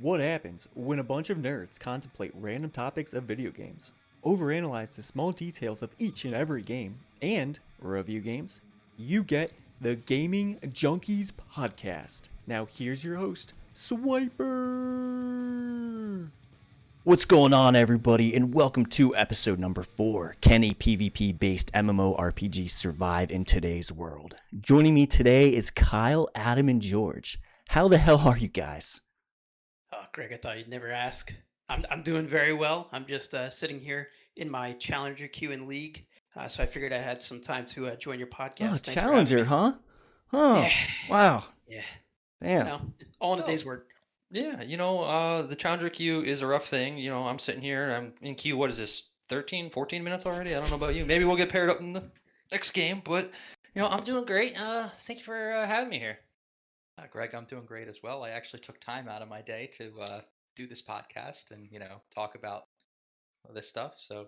What happens when a bunch of nerds contemplate random topics of video games, overanalyze the small details of each and every game, and review games? You get the Gaming Junkies Podcast. Now here's your host, Swiper! What's going on, everybody, and welcome to episode number 4, Can a PvP-based MMORPG survive in today's world? Joining me today is Kyle, Adam, and George. How the hell are you guys? Oh, Greg, I thought you'd never ask. I'm doing very well. I'm just sitting here in my Challenger queue in League, so I figured I had some time to join your podcast. Oh, Thanks Challenger, huh? Huh. Yeah. Wow. Yeah. Damn. You know, all in a day's work. Yeah, the Challenger queue is a rough thing. I'm sitting here, I'm in queue, what is this, 13, 14 minutes already? I don't know about you. Maybe we'll get paired up in the next game, but, I'm doing great. Thank you for having me here. Greg, I'm doing great as well. I actually took time out of my day to do this podcast and, talk about this stuff. So,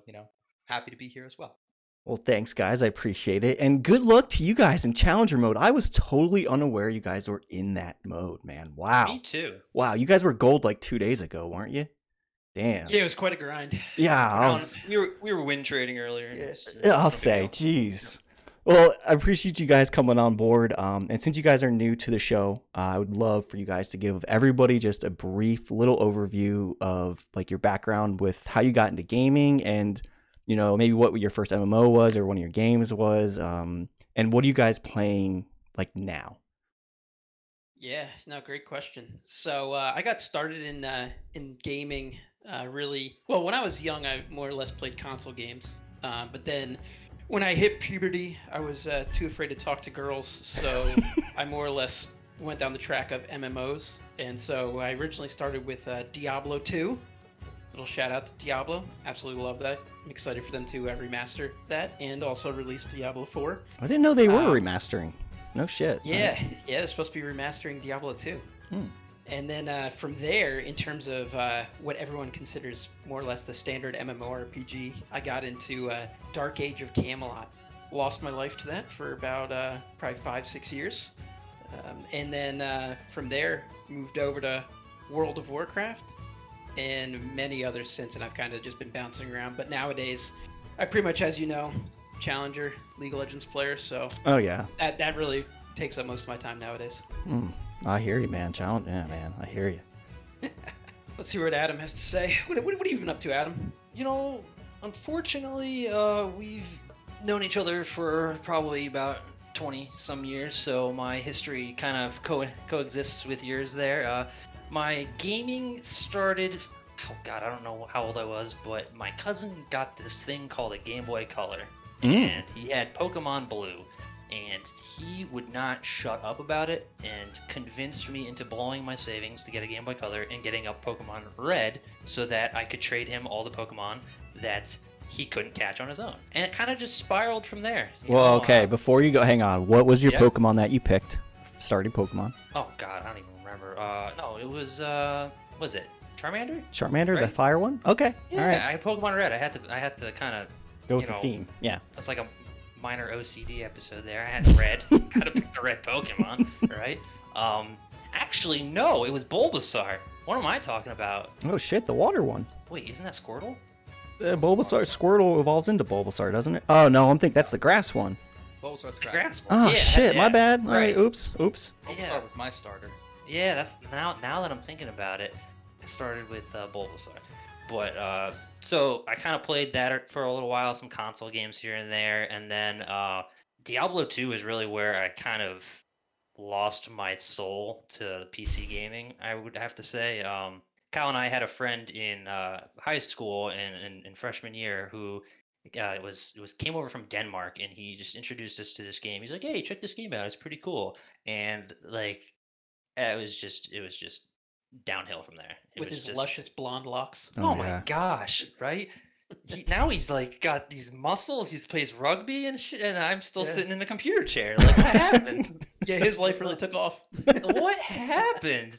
happy to be here as well. Well, thanks, guys. I appreciate it. And good luck to you guys in Challenger mode. I was totally unaware you guys were in that mode, man. Wow. Me too. Wow, you guys were gold like 2 days ago, weren't you? Damn. Yeah, it was quite a grind. Yeah, We were win trading earlier. I'll say, jeez. Well, I appreciate you guys coming on board. And since you guys are new to the show, I would love for you guys to give everybody just a brief little overview of like your background with how you got into gaming and, maybe what your first MMO was or one of your games was. And what are you guys playing like now? Yeah, no, great question. So I got started in gaming really well when I was young. I more or less played console games, but then when I hit puberty, I was too afraid to talk to girls, so I more or less went down the track of MMOs, and so I originally started with Diablo 2. Little shout out to Diablo, absolutely love that. I'm excited for them to remaster that and also release Diablo 4. I didn't know they were remastering. No shit. Yeah, they're supposed to be remastering Diablo 2. And then from there, in terms of what everyone considers more or less the standard MMORPG, I got into Dark Age of Camelot. Lost my life to that for about probably 5-6 years. And then from there, moved over to World of Warcraft and many others since, and I've kind of just been bouncing around. But nowadays, I pretty much, as you know, Challenger, League of Legends player, so oh yeah, that really takes up most of my time nowadays. I hear you, man. Challenge, yeah, man. I hear you. Let's see what Adam has to say. What have you been up to, Adam? Unfortunately, we've known each other for probably about 20 some years, so my history kind of coexists with yours there. My gaming started, oh god, I don't know how old I was, but my cousin got this thing called a Game Boy Color, and he had Pokemon Blue, and he would not shut up about it and convinced me into blowing my savings to get a Game Boy Color and getting a Pokemon Red so that I could trade him all the Pokemon that he couldn't catch on his own. And it kind of just spiraled from there. Okay, before you go, hang on. What was your Pokemon that you picked? Starting Pokemon? Oh god, I don't even remember. No, it was, was it Charmander? Charmander, right? The fire one? Okay, yeah, all right. I had Pokemon Red. I had to kind of go with the theme, yeah. That's like a minor OCD episode there. I had red. Gotta pick the red Pokemon, right? Actually, no, it was Bulbasaur. What am I talking about? Oh shit, the water one. Wait, isn't that Squirtle? Bulbasaur, Squirtle evolves into Bulbasaur, doesn't it? Oh no, I'm thinking that's the grass one. Bulbasaur's grass one. Oh yeah, shit, yeah. my bad. All Right. right, oops. Bulbasaur was my starter. Yeah, that's now that I'm thinking about it. I started with Bulbasaur, but so I kind of played that for a little while, some console games here and there, and then Diablo 2 is really where I kind of lost my soul to PC gaming, I would have to say. Kyle and I had a friend in high school and in freshman year who came over from Denmark, and he just introduced us to this game. He's like, "Hey, check this game out. It's pretty cool." And like, it was just downhill from there. With his luscious blonde locks. Oh my gosh, right? Now he's like got these muscles. He plays rugby and shit, and I'm still sitting in a computer chair. Like, what happened? Yeah, his life really took off. What happened?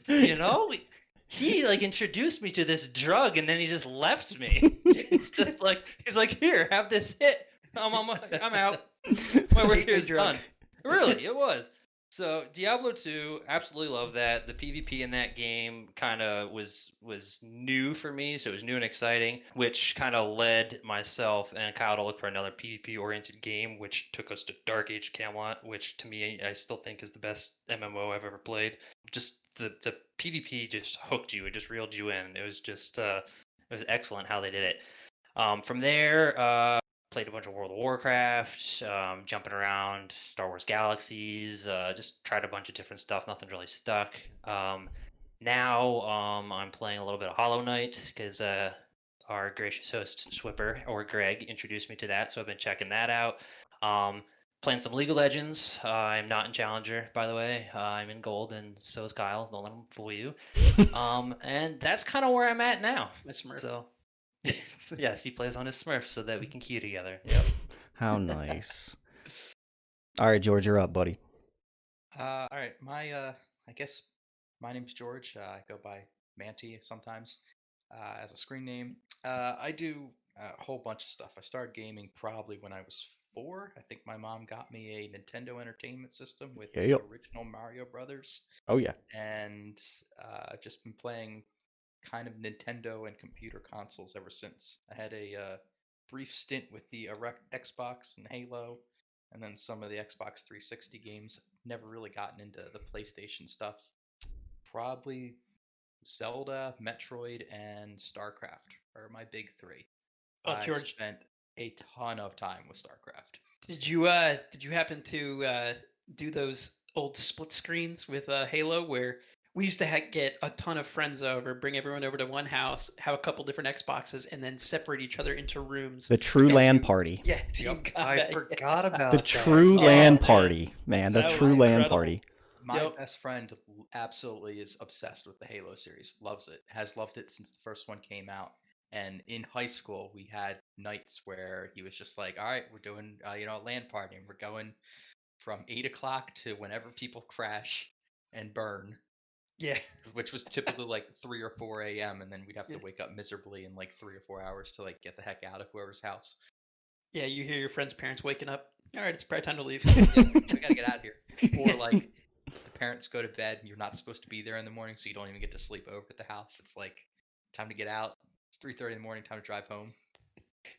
He like introduced me to this drug, and then he just left me. It's just like he's like, "Here, have this hit. I'm out. My work here is done." Really, it was. So Diablo 2, absolutely love that. The PvP in that game kind of was new for me, so it was new and exciting, which kind of led myself and Kyle to look for another PvP oriented game, which took us to Dark Age Camelot, which to me I still think is the best MMO I've ever played. Just the PvP just hooked you, it just reeled you in. It was just it was excellent how they did it. From there, played a bunch of World of Warcraft, jumping around Star Wars Galaxies, just tried a bunch of different stuff. Nothing really stuck. Now I'm playing a little bit of Hollow Knight because our gracious host Swipper or Greg introduced me to that, so I've been checking that out. Playing some League of Legends. I'm not in Challenger, by the way. I'm in Gold, and so is Kyle. Don't let him fool you. And that's kind of where I'm at now. My Smurf. So. Yes, he plays on his Smurf so that we can queue together. Yep. How nice. All right, George, you're up, buddy. All right, I guess my name's George. I go by Manti sometimes as a screen name. I do a whole bunch of stuff. I started gaming probably when I was 4. I think my mom got me a Nintendo Entertainment System with the original Mario Brothers. Oh yeah. And just been playing kind of Nintendo and computer consoles ever since. I had a brief stint with the Xbox and Halo, and then some of the Xbox 360 games. Never really gotten into the PlayStation stuff. Probably Zelda, Metroid, and StarCraft are my big 3. Oh, I George, spent a ton of time with StarCraft. did you happen to do those old split screens with Halo where we used to get a ton of friends over, bring everyone over to one house, have a couple different Xboxes, and then separate each other into rooms? The true LAN party. Yeah, Team I Combat. forgot about The that. true Oh, LAN man. party, man. The That was true LAN incredible. party. My Yep. best friend absolutely is obsessed with the Halo series. Loves it. Has loved it since the first one came out. And in high school, we had nights where he was just like, "All right, we're doing a LAN party, and we're going from 8 o'clock to whenever people crash and burn." Yeah. Which was typically like 3 or 4 a.m. and then we'd have to wake up miserably in like 3 or 4 hours to like get the heck out of whoever's house. Yeah, you hear your friend's parents waking up. All right, it's probably time to leave. Yeah, we gotta get out of here. Or like the parents go to bed and you're not supposed to be there in the morning, so you don't even get to sleep over at the house. It's like time to get out. It's 3:30 in the morning, time to drive home.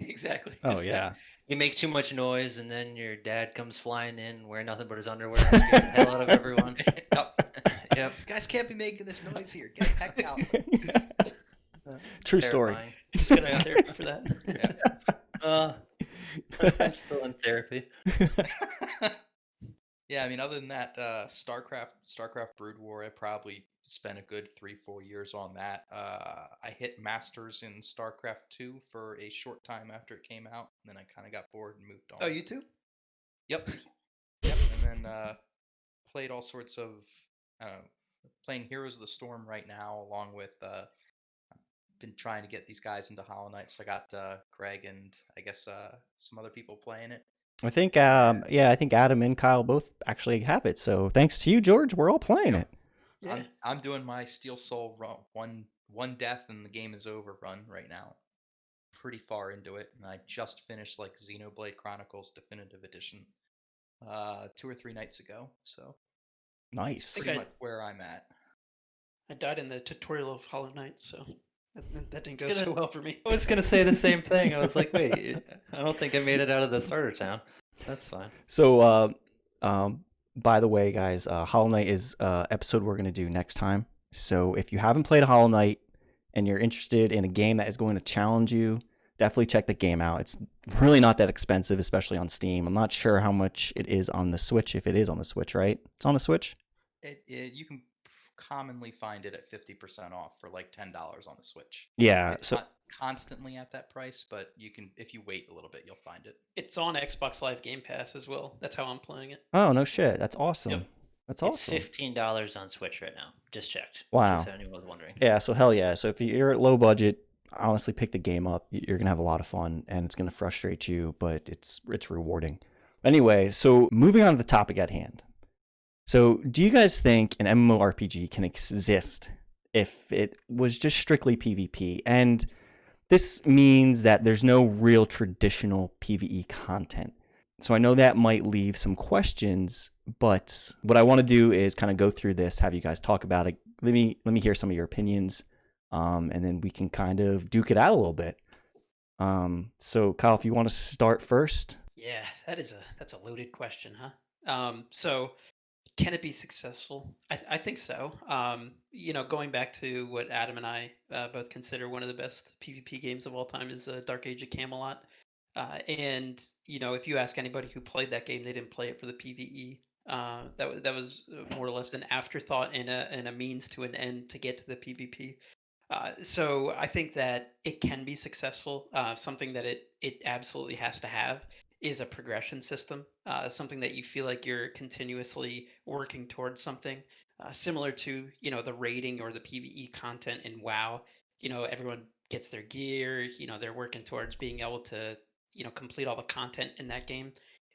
Exactly. Oh yeah. You make too much noise, and then your dad comes flying in wearing nothing but his underwear and scares the hell out of everyone. Yep. You guys can't be making this noise here. Get the heck out. True story. Terrifying. Just gonna have therapy for that. I'm still in therapy. Yeah, I mean, other than that, StarCraft Brood War, I probably spent a good 3-4 years on that. I hit Masters in StarCraft 2 for a short time after it came out, and then I kind of got bored and moved on. Oh, you too? Yep. And then played all sorts of, playing Heroes of the Storm right now, along with, been trying to get these guys into Hollow Knight, so I got Greg and I guess some other people playing it. I think I think Adam and Kyle both actually have it. So thanks to you, George, we're all playing it. Yeah. I'm doing my Steel Soul run, one death and the game is over run right now. Pretty far into it, and I just finished like Xenoblade Chronicles Definitive Edition 2 or 3 nights ago. So Nice. pretty much where I'm at. I died in the tutorial of Hollow Knight, so that didn't go so well for me. I was gonna say the same thing. I was like, wait, I don't think I made it out of the starter town. That's fine. So by the way, guys, Hollow Knight is episode we're gonna do next time. So if you haven't played Hollow Knight and you're interested in a game that is going to challenge you, definitely check the game out. It's really not that expensive, especially on Steam. I'm not sure how much it is on the Switch, if it is on the Switch, right? It's on the Switch? You can commonly find it at 50% off for like $10 on the Switch. Yeah. It's not constantly at that price, but you can, if you wait a little bit, you'll find it. It's on Xbox Live Game Pass as well. That's how I'm playing it. Oh, no shit. That's awesome. Yep. That's It's awesome. $15 on Switch right now. Just checked. Wow. In case anyone was wondering. Yeah, so hell yeah. So if you're at low budget, honestly pick the game up. You're going to have a lot of fun, and it's going to frustrate you, but it's rewarding. Anyway, so moving on to the topic at hand. So do you guys think an MMORPG can exist if it was just strictly PvP? And this means that there's no real traditional PvE content. So I know that might leave some questions, but what I want to do is kind of go through this, have you guys talk about it. Let me hear some of your opinions, and then we can kind of duke it out a little bit. So Kyle, if you want to start first. Yeah, that's a loaded question, huh? So can it be successful? I think so. Going back to what Adam and I both consider one of the best PvP games of all time is Dark Age of Camelot. And if you ask anybody who played that game, they didn't play it for the PvE. That was more or less an afterthought and a means to an end to get to the PvP. So I think that it can be successful. Something that it absolutely has to have is a progression system. Something that you feel like you're continuously working towards something, similar to the raiding or the PvE content in WoW. Everyone gets their gear. They're working towards being able to complete all the content in that game.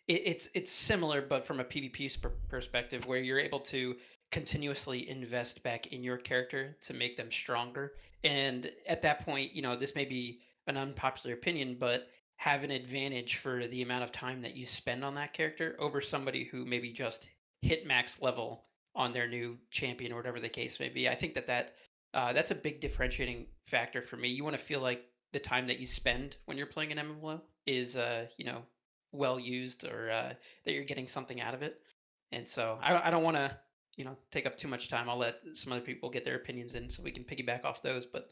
It's similar, but from a PvP perspective, where you're able to continuously invest back in your character to make them stronger. And at that point, this may be an unpopular opinion, but have an advantage for the amount of time that you spend on that character over somebody who maybe just hit max level on their new champion or whatever the case may be. I think that's a big differentiating factor for me. You want to feel like the time that you spend when you're playing an MMO is well used, or that you're getting something out of it. And so I don't want to take up too much time. I'll let some other people get their opinions in so we can piggyback off those. But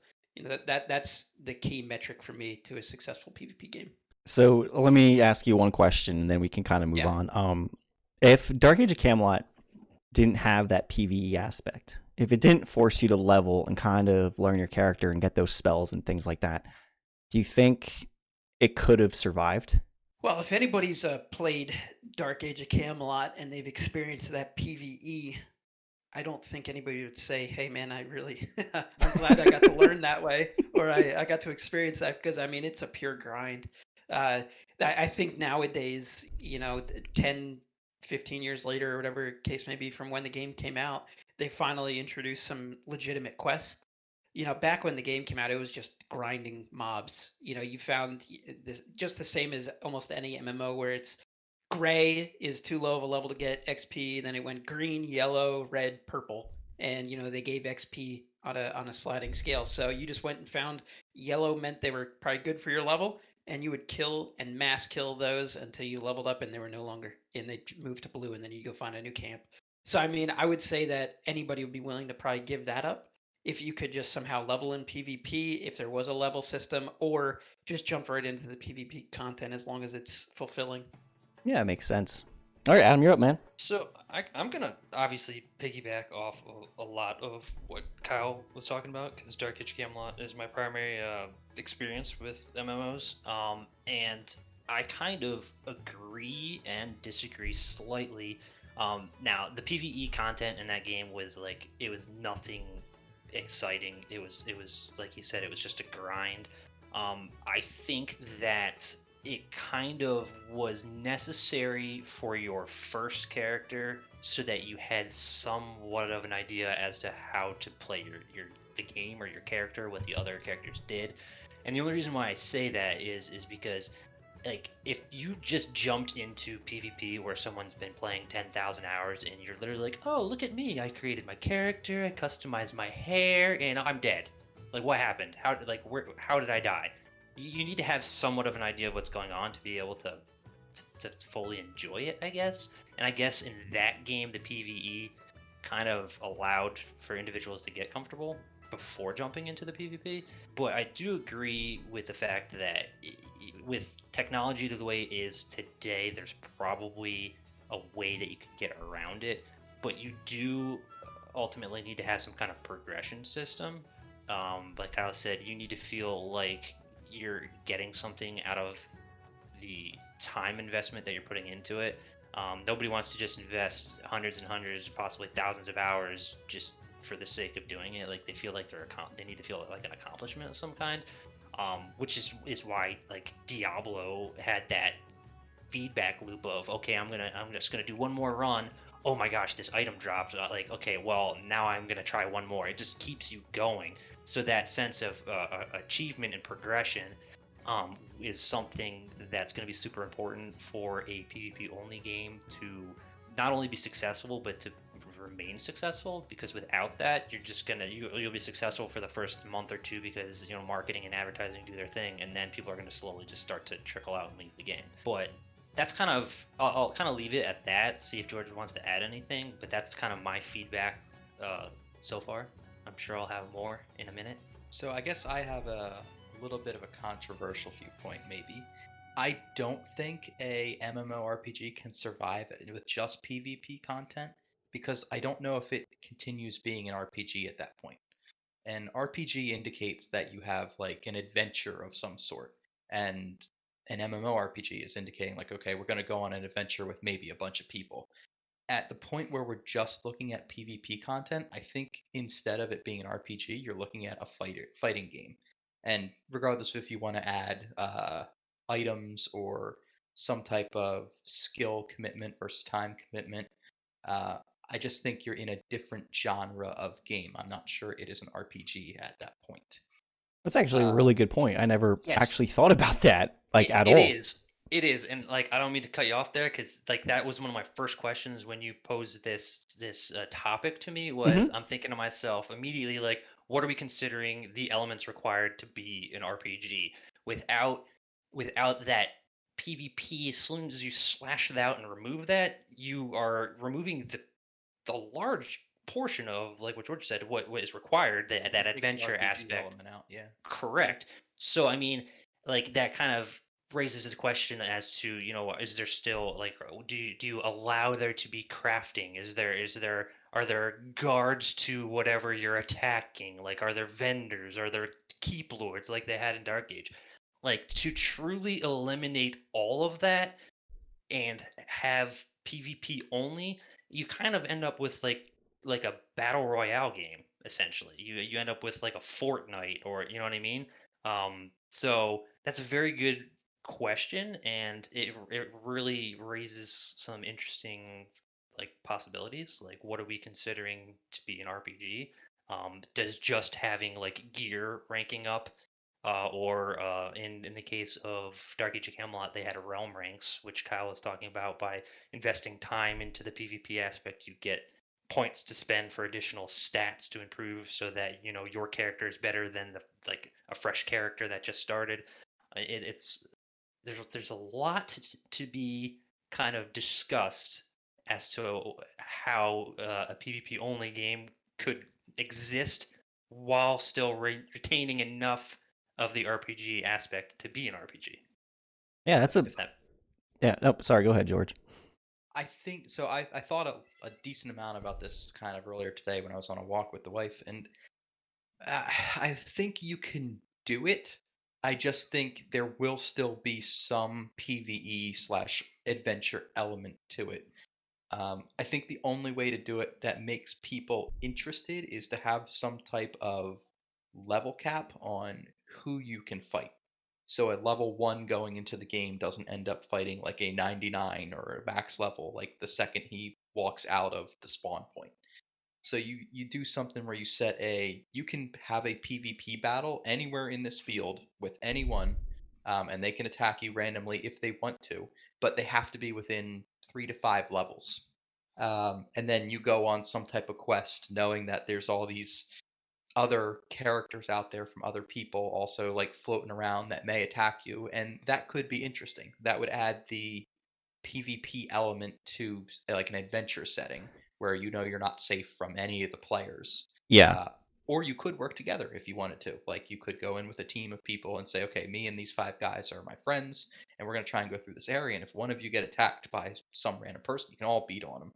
that's the key metric for me to a successful PvP game. So let me ask you one question, and then we can kind of move on. If Dark Age of Camelot didn't have that PvE aspect, if it didn't force you to level and kind of learn your character and get those spells and things like that, do you think it could have survived? Well, if anybody's played Dark Age of Camelot and they've experienced that PvE, I don't think anybody would say, hey, man, I'm glad I got to learn that way, or I got to experience that, because, I mean, it's a pure grind. I think nowadays, 10, 15 years later, or whatever case may be from when the game came out, they finally introduced some legitimate quests. Back when the game came out, it was just grinding mobs. You found this just the same as almost any MMO, where it's gray is too low of a level to get XP. Then it went green, yellow, red, purple, and they gave XP on a sliding scale. So you just went and found yellow meant they were probably good for your level, and you would kill and mass kill those until you leveled up and they were no longer, and they moved to blue, and then you go find a new camp. So I mean, I would say that anybody would be willing to probably give that up if you could just somehow level in PvP, if there was a level system, or just jump right into the PvP content as long as it's fulfilling. Yeah, it makes sense. All right, Adam, you're up, man. So I'm going to obviously piggyback off of a lot of what Kyle was talking about, because Dark Age Camelot is my primary experience with MMOs. And I kind of agree and disagree slightly. Now, the PvE content in that game was it was nothing exciting. It was like you said, it was just a grind. I think that it kind of was necessary for your first character so that you had somewhat of an idea as to how to play the game or your character, what the other characters did. And the only reason why I say that is because if you just jumped into PvP where someone's been playing 10,000 hours and you're literally like, oh, look at me, I created my character, I customized my hair, and I'm dead. What happened? How did I die? You need to have somewhat of an idea of what's going on to be able to fully enjoy it, I guess. And I guess in that game, the PvE kind of allowed for individuals to get comfortable before jumping into the PvP. But I do agree with the fact that with technology the way it is today, there's probably a way that you can get around it. But you do ultimately need to have some kind of progression system. Like Kyle said, you need to feel like you're getting something out of the time investment that you're putting into it. Nobody wants to just invest hundreds and hundreds, possibly thousands of hours just for the sake of doing it. They feel like they need to feel like an accomplishment of some kind, which is why Diablo had that feedback loop of, okay, I'm just gonna do one more run. Oh my gosh, this item dropped. Okay, well, now I'm gonna try one more. It just keeps you going. So that sense of achievement and progression is something that's going to be super important for a PvP only game to not only be successful but to remain successful, because without that you're just gonna you'll be successful for the first month or two because marketing and advertising do their thing, and then people are going to slowly just start to trickle out and leave the game. But that's kind of I'll kind of leave it at that, see if George wants to add anything, but that's kind of my feedback so far. I'm sure I'll have more in a minute. So I guess I have a little bit of a controversial viewpoint, maybe. I don't think a MMORPG can survive with just PvP content, because I don't know if it continues being an RPG at that point. An RPG indicates that you have like an adventure of some sort, and an MMORPG is indicating like, okay, we're going to go on an adventure with maybe a bunch of people. At the point where we're just looking at PvP content, I think instead of it being an RPG, you're looking at a fighting game. And regardless of if you want to add items or some type of skill commitment versus time commitment, I just think you're in a different genre of game. I'm not sure it is an RPG at that point. That's actually a really good point. I never Yes. actually thought about that, at all. It is, and like I don't mean to cut you off there, because like that was one of my first questions when you posed this topic to me. Was I'm thinking to myself immediately, like, what are we considering the elements required to be an RPG? Without that PvP, as soon as you slash it out and remove that, you are removing the large portion of, like what George said, what is required, that Take the adventure RPG aspect. element out, yeah. Correct. So I mean, like that kind of raises a question as to, is there still like, do you allow there to be crafting? Are there guards to whatever you're attacking? Like, are there vendors? Are there keep lords like they had in Dark Age? Like, to truly eliminate all of that and have PvP only, you kind of end up with like a battle royale game essentially. You end up with like a Fortnite, or you know what I mean. So that's a very good question, and it really raises some interesting like possibilities. Like, what are we considering to be an RPG? Does just having like gear ranking up, or in the case of Dark Age of Camelot, they had a realm ranks, which Kyle was talking about. By investing time into the PvP aspect, you get points to spend for additional stats to improve, so that your character is better than like a fresh character that just started. It's there's a lot to be kind of discussed as to how a PvP only game could exist while still retaining enough of the RPG aspect to be an RPG. Yeah, that's yeah. Nope. Sorry. Go ahead, George. I think so. I thought a decent amount about this kind of earlier today when I was on a walk with the wife, and I think you can do it. I just think there will still be some PvE/adventure element to it. I think the only way to do it that makes people interested is to have some type of level cap on who you can fight. So a level 1 going into the game doesn't end up fighting like a 99 or a max level like the second he walks out of the spawn point. So you do something where you can have a PvP battle anywhere in this field with anyone, and they can attack you randomly if they want to, but they have to be within 3 to 5 levels. And then you go on some type of quest knowing that there's all these other characters out there from other people also like floating around that may attack you, and that could be interesting. That would add the PvP element to like an adventure setting where you're not safe from any of the players. Yeah. Or you could work together if you wanted to. Like you could go in with a team of people and say, okay, me and these 5 guys are my friends, and we're going to try and go through this area. And if one of you get attacked by some random person, you can all beat on them.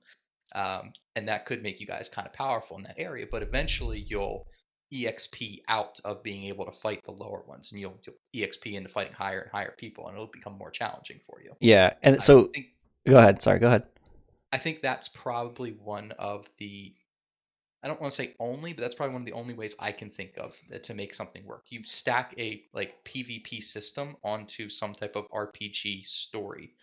And that could make you guys kind of powerful in that area. But eventually you'll EXP out of being able to fight the lower ones, and you'll EXP into fighting higher and higher people, and it'll become more challenging for you. Yeah, and so go ahead. Sorry, go ahead. I think that's probably one of the, I don't want to say only, but that's probably one of the only ways I can think of to make something work. You stack a like PvP system onto some type of RPG story.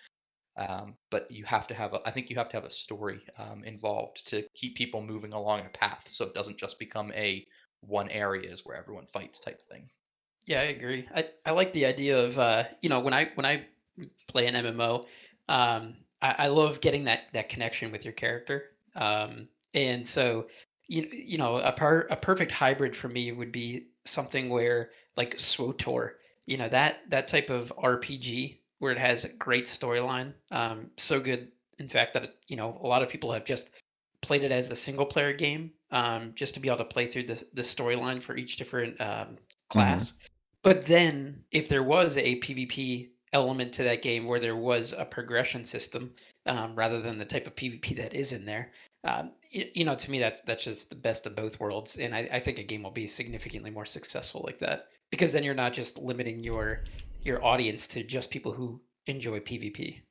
But you have to have I think you have to have a story involved to keep people moving along a path, so it doesn't just become a one area is where everyone fights type thing. Yeah, I agree. I like the idea of when I play an MMO, I love getting that connection with your character. And so a perfect hybrid for me would be something where like SWTOR, that type of RPG where it has a great storyline, so good in fact that a lot of people have just played it as a single player game, just to be able to play through the storyline for each different Hmm. class. But then, if there was a PvP element to that game where there was a progression system, rather than the type of PvP that is in there, to me that's just the best of both worlds, and I think a game will be significantly more successful like that because then you're not just limiting your audience to just people who enjoy PvP.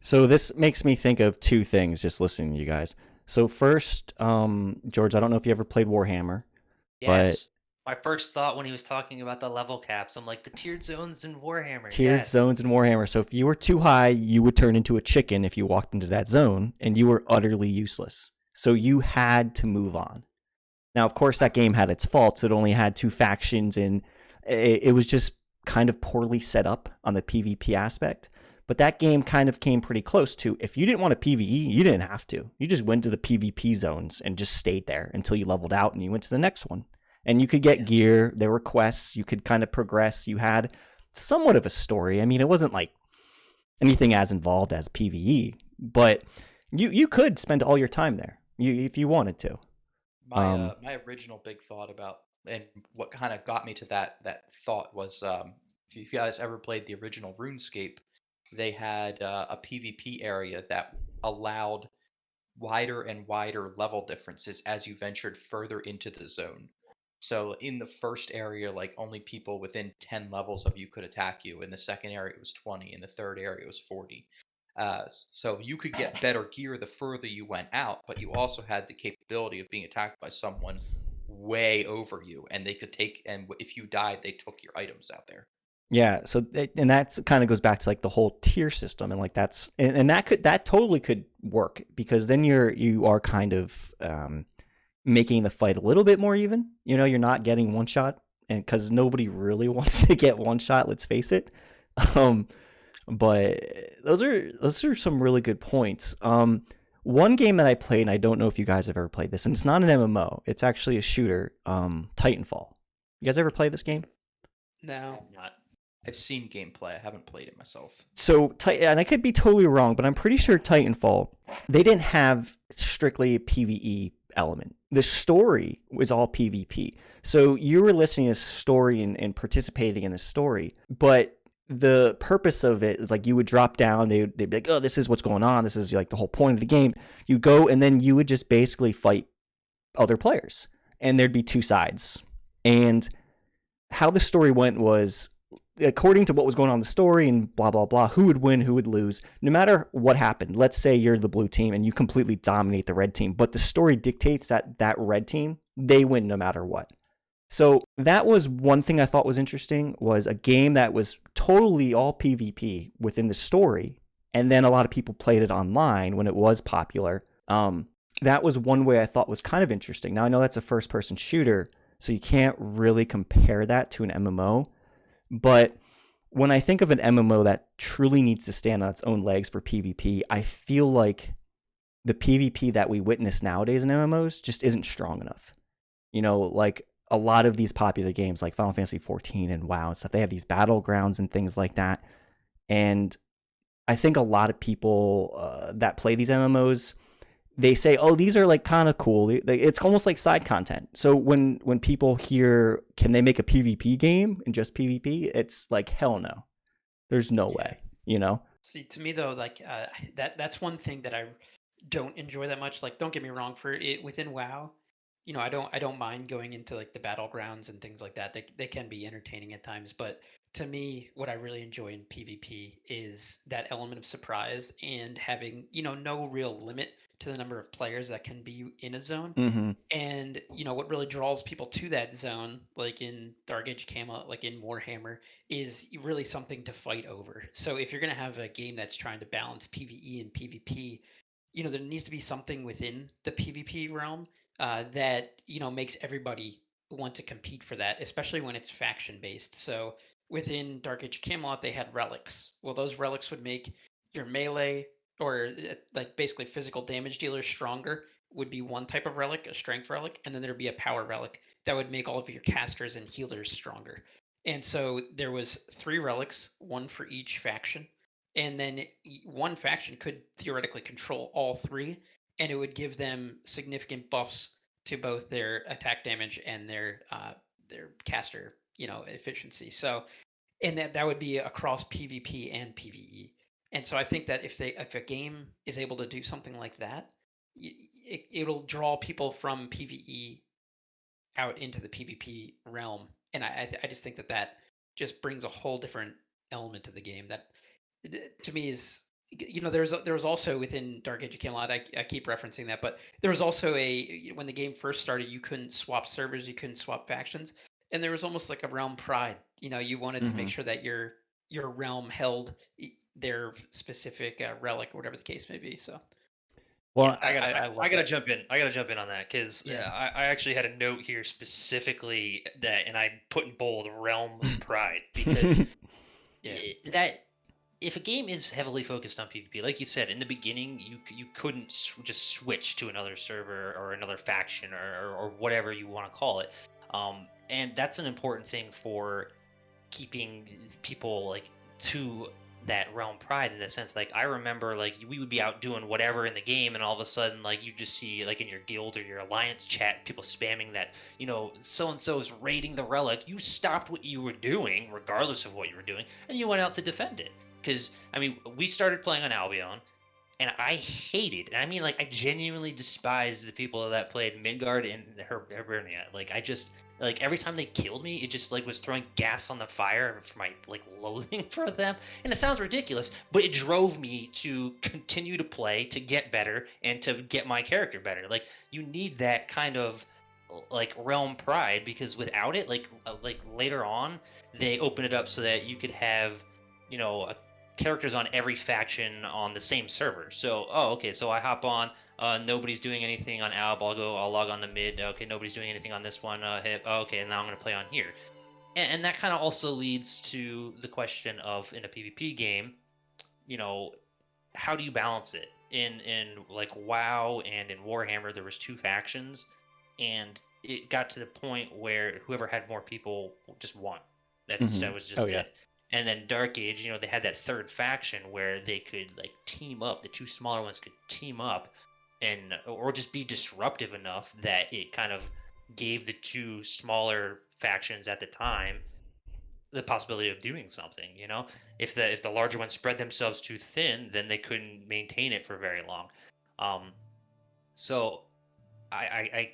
So this makes me think of two things just listening to you guys. So first, George, I don't know if you ever played Warhammer, but Yes. My first thought when he was talking about the level caps, I'm like, the tiered zones in Warhammer. tiered Yes. zones in Warhammer. So if you were too high, you would turn into a chicken if you walked into that zone, and you were utterly useless. So you had to move on. Now, of course, that game had its faults. It only had two factions, and it was just kind of poorly set up on the PvP aspect. But that game kind of came pretty close to, if you didn't want to PvE, you didn't have to. You just went to the PvP zones and just stayed there until you leveled out and you went to the next one. And you could get gear. There were quests. You could kind of progress. You had somewhat of a story. I mean, it wasn't like anything as involved as PvE, but you could spend all your time there if you wanted to. My original big thought about, and what kind of got me to that thought was, if you guys ever played the original RuneScape, they had a PvP area that allowed wider and wider level differences as you ventured further into the zone. So in the first area, like only people within 10 levels of you could attack you. In the second area, it was 20. In the third area, it was 40. So you could get better gear the further you went out, but you also had the capability of being attacked by someone way over you, and they could take, and if you died, they took your items out there. Yeah, so and that's kind of goes back to like the whole tier system, and like and that totally could work, because then you are kind of making the fight a little bit more even. You're not getting one shot, and because nobody really wants to get one shot, let's face it. Um, but those are some really good points. One game that I played, and I don't know if you guys have ever played this, and it's not an MMO. It's actually a shooter. Titanfall. You guys ever play this game? No. Not. I've seen gameplay. I haven't played it myself. So, and I could be totally wrong, but I'm pretty sure Titanfall, they didn't have strictly a PvE element. The story was all PvP. So you were listening to this story and participating in the story, but the purpose of it is like you would drop down, they'd be like, oh, this is what's going on. This is like the whole point of the game. You go, and then you would just basically fight other players, and there'd be two sides. And how the story went was, according to what was going on in the story and blah, blah, blah, who would win, who would lose, no matter what happened. Let's say you're the blue team and you completely dominate the red team, but the story dictates that red team, they win no matter what. So that was one thing I thought was interesting, was a game that was totally all PvP within the story, and then a lot of people played it online when it was popular. That was one way I thought was kind of interesting. Now, I know that's a first-person shooter, so you can't really compare that to an MMO. But when I think of an MMO that truly needs to stand on its own legs for PvP, I feel like the PvP that we witness nowadays in MMOs just isn't strong enough. Like a lot of these popular games like Final Fantasy 14 and WoW and stuff, they have these battlegrounds and things like that. And I think a lot of people that play these MMOs, they say, oh, these are like kind of cool. It's almost like side content. So when people hear, can they make a PvP game and just PvP? It's like, hell no. There's no way, See, to me though, like that's one thing that I don't enjoy that much. Like, don't get me wrong, for it within WoW, I don't mind going into like the battlegrounds and things like that. They can be entertaining at times, but to me, what I really enjoy in PvP is that element of surprise and having, no real limit to the number of players that can be in a zone. Mm-hmm. And what really draws people to that zone, like in Dark Age Camelot, like in Warhammer, is really something to fight over. So if you're going to have a game that's trying to balance PvE and PvP, there needs to be something within the PvP realm that makes everybody want to compete for that, especially when it's faction based. So within Dark Age of Camelot, they had relics. Well, those relics would make your melee or like basically physical damage dealers stronger, would be one type of relic, a strength relic, and then there'd be a power relic that would make all of your casters and healers stronger. And so there was 3 relics, one for each faction, and then one faction could theoretically control all 3, and it would give them significant buffs to both their attack damage and their caster, efficiency. So, and that would be across PvP and PvE. And so I think that if a game is able to do something like that, it'll draw people from PvE out into the PvP realm. And I just think that just brings a whole different element to the game that to me is, there was also within Dark Age of Camelot, I keep referencing that, but there was also when the game first started, you couldn't swap servers, you couldn't swap factions, and there was almost like a realm pride. You wanted to make sure that your realm held their specific relic or whatever the case may be. So Well, I gotta jump in. I gotta jump in on that because I actually had a note here specifically that, and I put in bold realm pride because that if a game is heavily focused on PvP, like you said in the beginning, you couldn't just switch to another server or another faction or whatever you want to call it, and that's an important thing for keeping people like to that realm pride in the sense. Like I remember like we would be out doing whatever in the game and all of a sudden like you just see like in your guild or your alliance chat people spamming that so and so is raiding the relic. You stopped what you were doing regardless of what you were doing and you went out to defend it. Because I mean we started playing on Albion and I hated, and I mean like I genuinely despised the people that played Midgard and Hibernia. Like I just like every time they killed me, it just like was throwing gas on the fire for my like loathing for them. And it sounds ridiculous, but it drove me to continue to play, to get better, and to get my character better. Like you need that kind of like realm pride because without it, like later on, they open it up so that you could have characters on every faction on the same server. So, okay, so I hop on, nobody's doing anything on Alb, I'll log on to mid, okay, nobody's doing anything on this one, hip, okay, and now I'm going to play on here. And that kind of also leads to the question of, in a PvP game, how do you balance it? In like WoW and in Warhammer, there was 2 factions, and it got to the point where whoever had more people just won. That was just it. And then Dark Age, they had that 3rd faction where they could like team up. The 2 smaller ones could team up, or just be disruptive enough that it kind of gave the 2 smaller factions at the time the possibility of doing something. If the larger ones spread themselves too thin, then they couldn't maintain it for very long. So I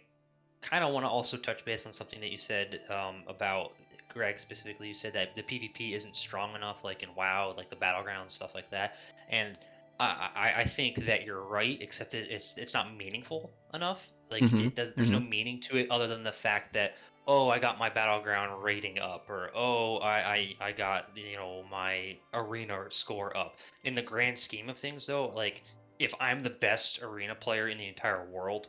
kind of want to also touch base on something that you said about. Greg, specifically, you said that the PvP isn't strong enough, like in WoW, like the battlegrounds, stuff like that. And I think that you're right, except it's not meaningful enough. Like it does. There's no meaning to it other than the fact that I got my battleground rating up, or I got my arena score up. In the grand scheme of things, though, like if I'm the best arena player in the entire world,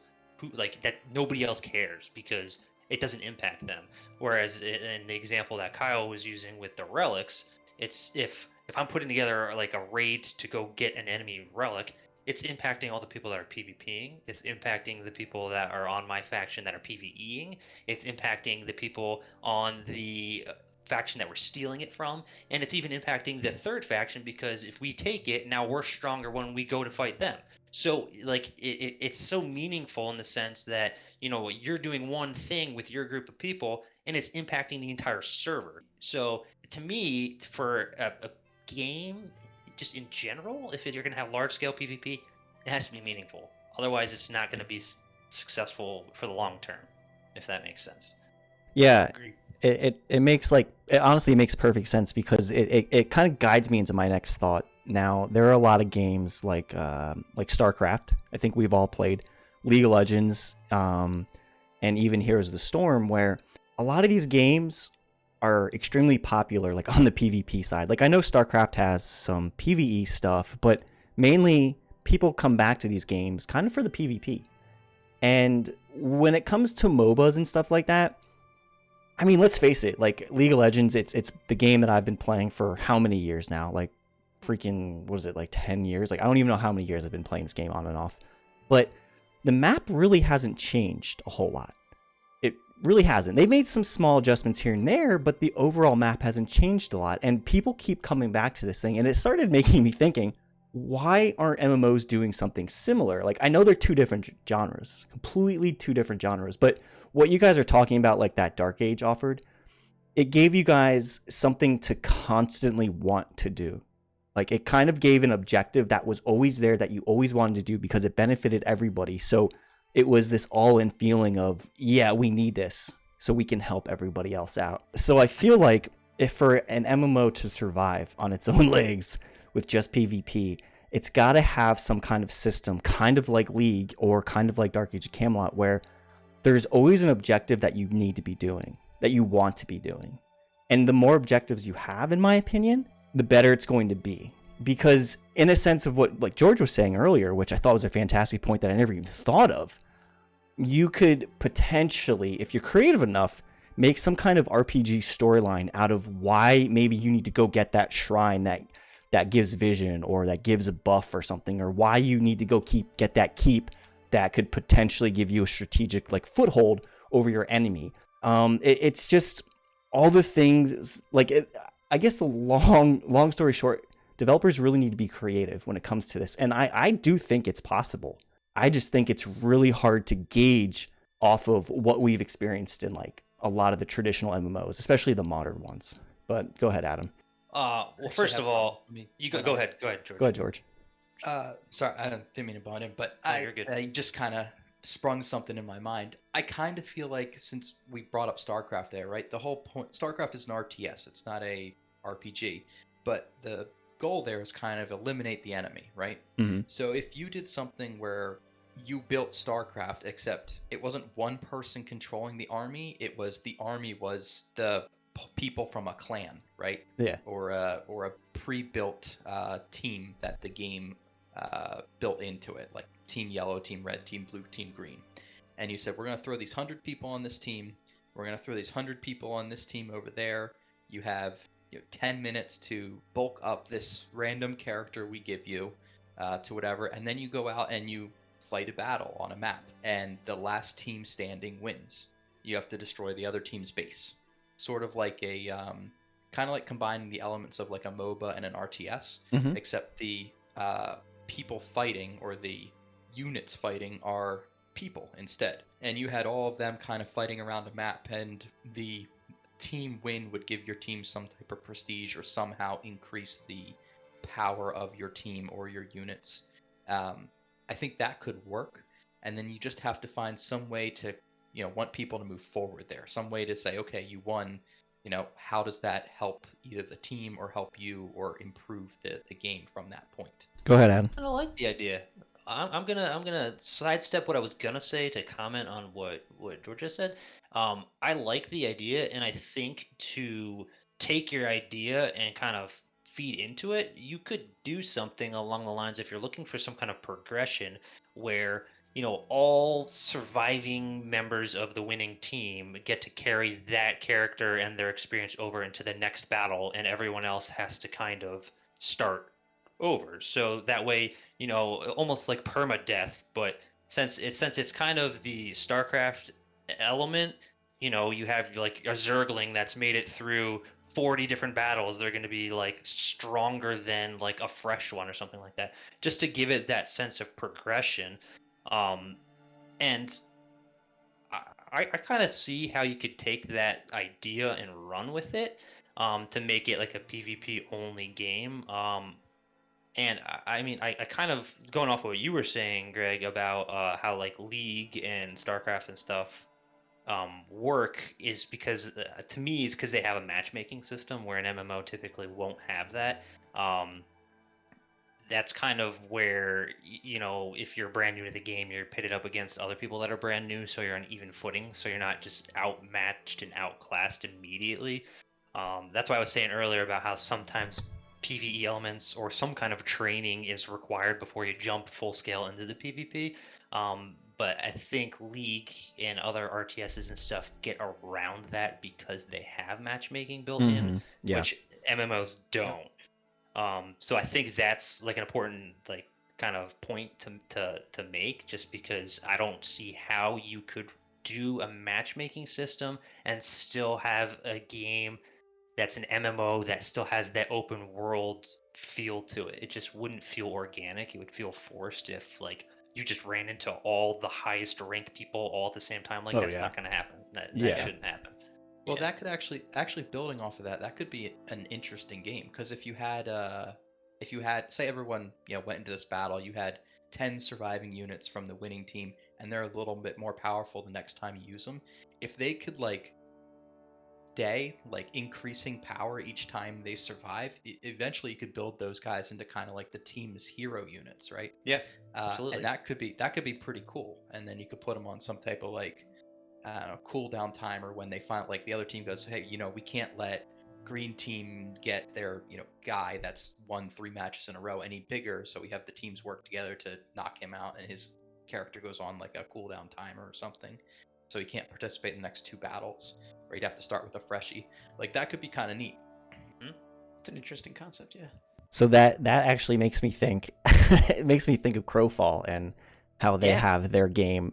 that nobody else cares because it doesn't impact them. Whereas in the example that Kyle was using with the relics, it's if I'm putting together like a raid to go get an enemy relic, it's impacting all the people that are PvPing. It's impacting the people that are on my faction that are PvEing. It's impacting the people on the faction that we're stealing it from, and it's even impacting the 3rd faction because if we take it, now we're stronger when we go to fight them. So like it's so meaningful in the sense that you're doing one thing with your group of people and it's impacting the entire server. So to me, for a game, just in general, if you're going to have large scale PvP, it has to be meaningful. Otherwise, it's not going to be successful for the long term, if that makes sense. Yeah, it makes it honestly makes perfect sense because it kind of guides me into my next thought. Now, there are a lot of games like StarCraft. I think we've all played League of Legends, and even Heroes of the Storm, where a lot of these games are extremely popular, like on the PvP side. Like I know StarCraft has some PvE stuff, but mainly people come back to these games kind of for the PvP. And when it comes to MOBAs and stuff like that, I mean, let's face it, like League of Legends, it's the game that I've been playing for how many years now? Like freaking, what is it, like 10 years? Like I don't even know how many years I've been playing this game on and off. But the map really hasn't changed a whole lot. It really hasn't. They made some small adjustments here and there, but the overall map hasn't changed a lot. And people keep coming back to this thing, and it started making me thinking, why aren't MMOs doing something similar? Like, I know they're two different genres, completely two different genres, but what you guys are talking about, like that Dark Age offered, it gave you guys something to constantly want to do. Like, it kind of gave an objective that was always there that you always wanted to do because it benefited everybody. So it was this all-in feeling of, yeah, we need this so we can help everybody else out. So I feel like if for an MMO to survive on its own legs with just PvP, it's got to have some kind of system, kind of like League or kind of like Dark Age of Camelot, where there's always an objective that you need to be doing, that you want to be doing. And the more objectives you have, in my opinion, the better it's going to be. Because in a sense of what like George was saying earlier, which I thought was a fantastic point that I never even thought of, you could potentially, if you're creative enough, make some kind of RPG storyline out of why maybe you need to go get that shrine that gives vision or that gives a buff or something, or why you need to go get that keep that could potentially give you a strategic like foothold over your enemy. It's just all the things like I guess the long story short, developers really need to be creative when it comes to this. And I do think it's possible. I just think it's really hard to gauge off of what we've experienced in like a lot of the traditional MMOs, especially the modern ones. But go ahead, Adam. Well, first of all, you go ahead, George. Go ahead, George. Sorry, I didn't mean to butt in, but you're good. I just kind of sprung something in my mind. I kind of feel like, since we brought up StarCraft there, right? The whole point, StarCraft is an RTS. It's not a RPG, but the goal there is kind of eliminate the enemy, right? Mm-hmm. So if you did something where you built StarCraft, except it wasn't one person controlling the army, it was the army was the people from a clan, right? Yeah. Or a pre-built team that the game built into it, like Team Yellow, Team Red, Team Blue, Team Green. And you said, we're going to throw these 100 people on this team. We're going to throw these 100 people on this team over there. You have 10 minutes to bulk up this random character we give you to whatever. And then you go out and you fight a battle on a map. And the last team standing wins. You have to destroy the other team's base. Sort of like a, kind of like combining the elements of like a MOBA and an RTS. Mm-hmm. Except the people fighting, or the units fighting, are people instead. And you had all of them kind of fighting around a map, and the team win would give your team some type of prestige or somehow increase the power of your team or your units. I think that could work, and then you just have to find some way to, want people to move forward there. Some way to say, okay, you won, how does that help either the team or help you or improve the game from that point? Go ahead, Adam. I don't like the idea. I'm gonna sidestep what I was gonna say to comment on what George just said. I like the idea, and I think to take your idea and kind of feed into it, you could do something along the lines, if you're looking for some kind of progression where all surviving members of the winning team get to carry that character and their experience over into the next battle, and everyone else has to kind of start over. So that way, almost like permadeath, but since it's kind of the StarCraft element, you have like a Zergling that's made it through 40 different battles. They're going to be like stronger than like a fresh one or something like that, just to give it that sense of progression. And I kind of see how you could take that idea and run with it, to make it like a PvP only game. And I mean, I kind of, going off of what you were saying, Greg, about how like League and StarCraft and stuff work, is because to me it's because they have a matchmaking system where an MMO typically won't have that. That's kind of where, if you're brand new to the game, you're pitted up against other people that are brand new, so you're on even footing, so you're not just outmatched and outclassed immediately. That's why I was saying earlier about how sometimes PvE elements or some kind of training is required before you jump full scale into the PvP. but I think League and other RTSs and stuff get around that because they have matchmaking built in, Yeah. which MMOs don't. So I think that's like an important like kind of point to make, just because I don't see how you could do a matchmaking system and still have a game that's an MMO that still has that open world feel to it. It just wouldn't feel organic. It would feel forced if like you just ran into all the highest ranked people all at the same time. Like that's not going to happen. That shouldn't happen. Well, that could actually building off of that, that could be an interesting game, because if you had say everyone went into this battle, you had 10 surviving units from the winning team, and they're a little bit more powerful the next time you use them. If they could like increasing power each time they survive, eventually you could build those guys into kind of like the team's hero units, right? Yeah, absolutely. And that could be pretty cool. And then you could put them on some type of like cooldown timer when they find like the other team goes, hey, we can't let green team get their guy that's won 3 matches in a row any bigger, so we have the teams work together to knock him out, and his character goes on like a cooldown timer or something, so he can't participate in the next 2 battles, or he'd have to start with a freshie. Like that could be kind of neat. It's an interesting concept, yeah. So that actually makes me think. It makes me think of Crowfall and how they have their game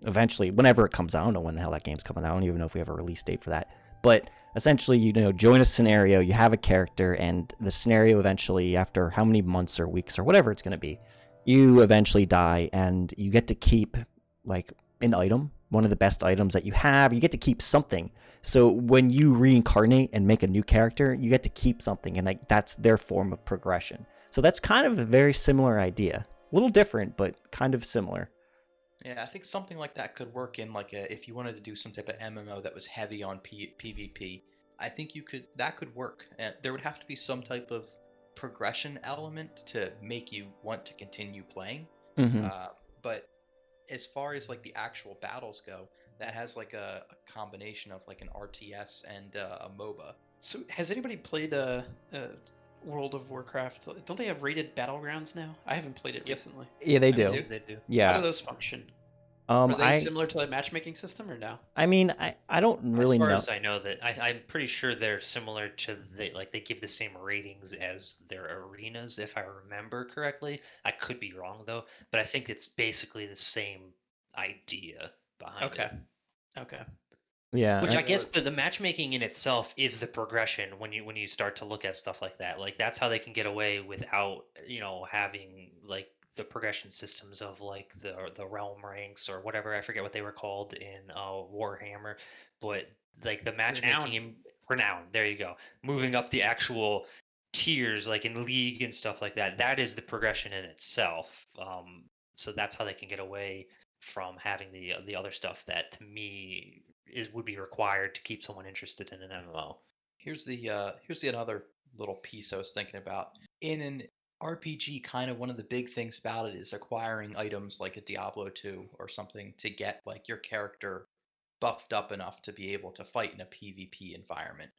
eventually, whenever it comes out. I don't know when the hell that game's coming out. I don't even know if we have a release date for that. But essentially, join a scenario, you have a character, and the scenario eventually, after how many months or weeks or whatever it's going to be, you eventually die, and you get to keep like an item, one of the best items that you have. You get to keep something. So when you reincarnate and make a new character, you get to keep something, and like that's their form of progression. So that's kind of a very similar idea. A little different, but kind of similar. Yeah, I think something like that could work in like if you wanted to do some type of MMO that was heavy on PvP. I think that could work. There would have to be some type of progression element to make you want to continue playing. But as far as like the actual battles go, that has like a combination of like an RTS and a MOBA. So has anybody played World of Warcraft? Don't they have rated battlegrounds now? I haven't played it recently. Yeah, they do. They do. Yeah. How do those function? Are they similar to the matchmaking system or no? I mean, I don't really know. As far as I know, that I'm pretty sure they're similar to they give the same ratings as their arenas, if I remember correctly. I could be wrong though, but I think it's basically the same idea behind it. Okay. Yeah. Which I guess the matchmaking in itself is the progression when you start to look at stuff like that. Like that's how they can get away without having like the progression systems of like the realm ranks or whatever. I forget what they were called in Warhammer, but like the matchmaking in Renown. There you go. Moving up the actual tiers, like in League and stuff like that. That is the progression in itself. So that's how they can get away from having the other stuff that to me would be required to keep someone interested in an MMO. Here's the another little piece I was thinking about. In an RPG, kind of one of the big things about it is acquiring items like a Diablo 2 or something to get like your character buffed up enough to be able to fight in a PvP environment.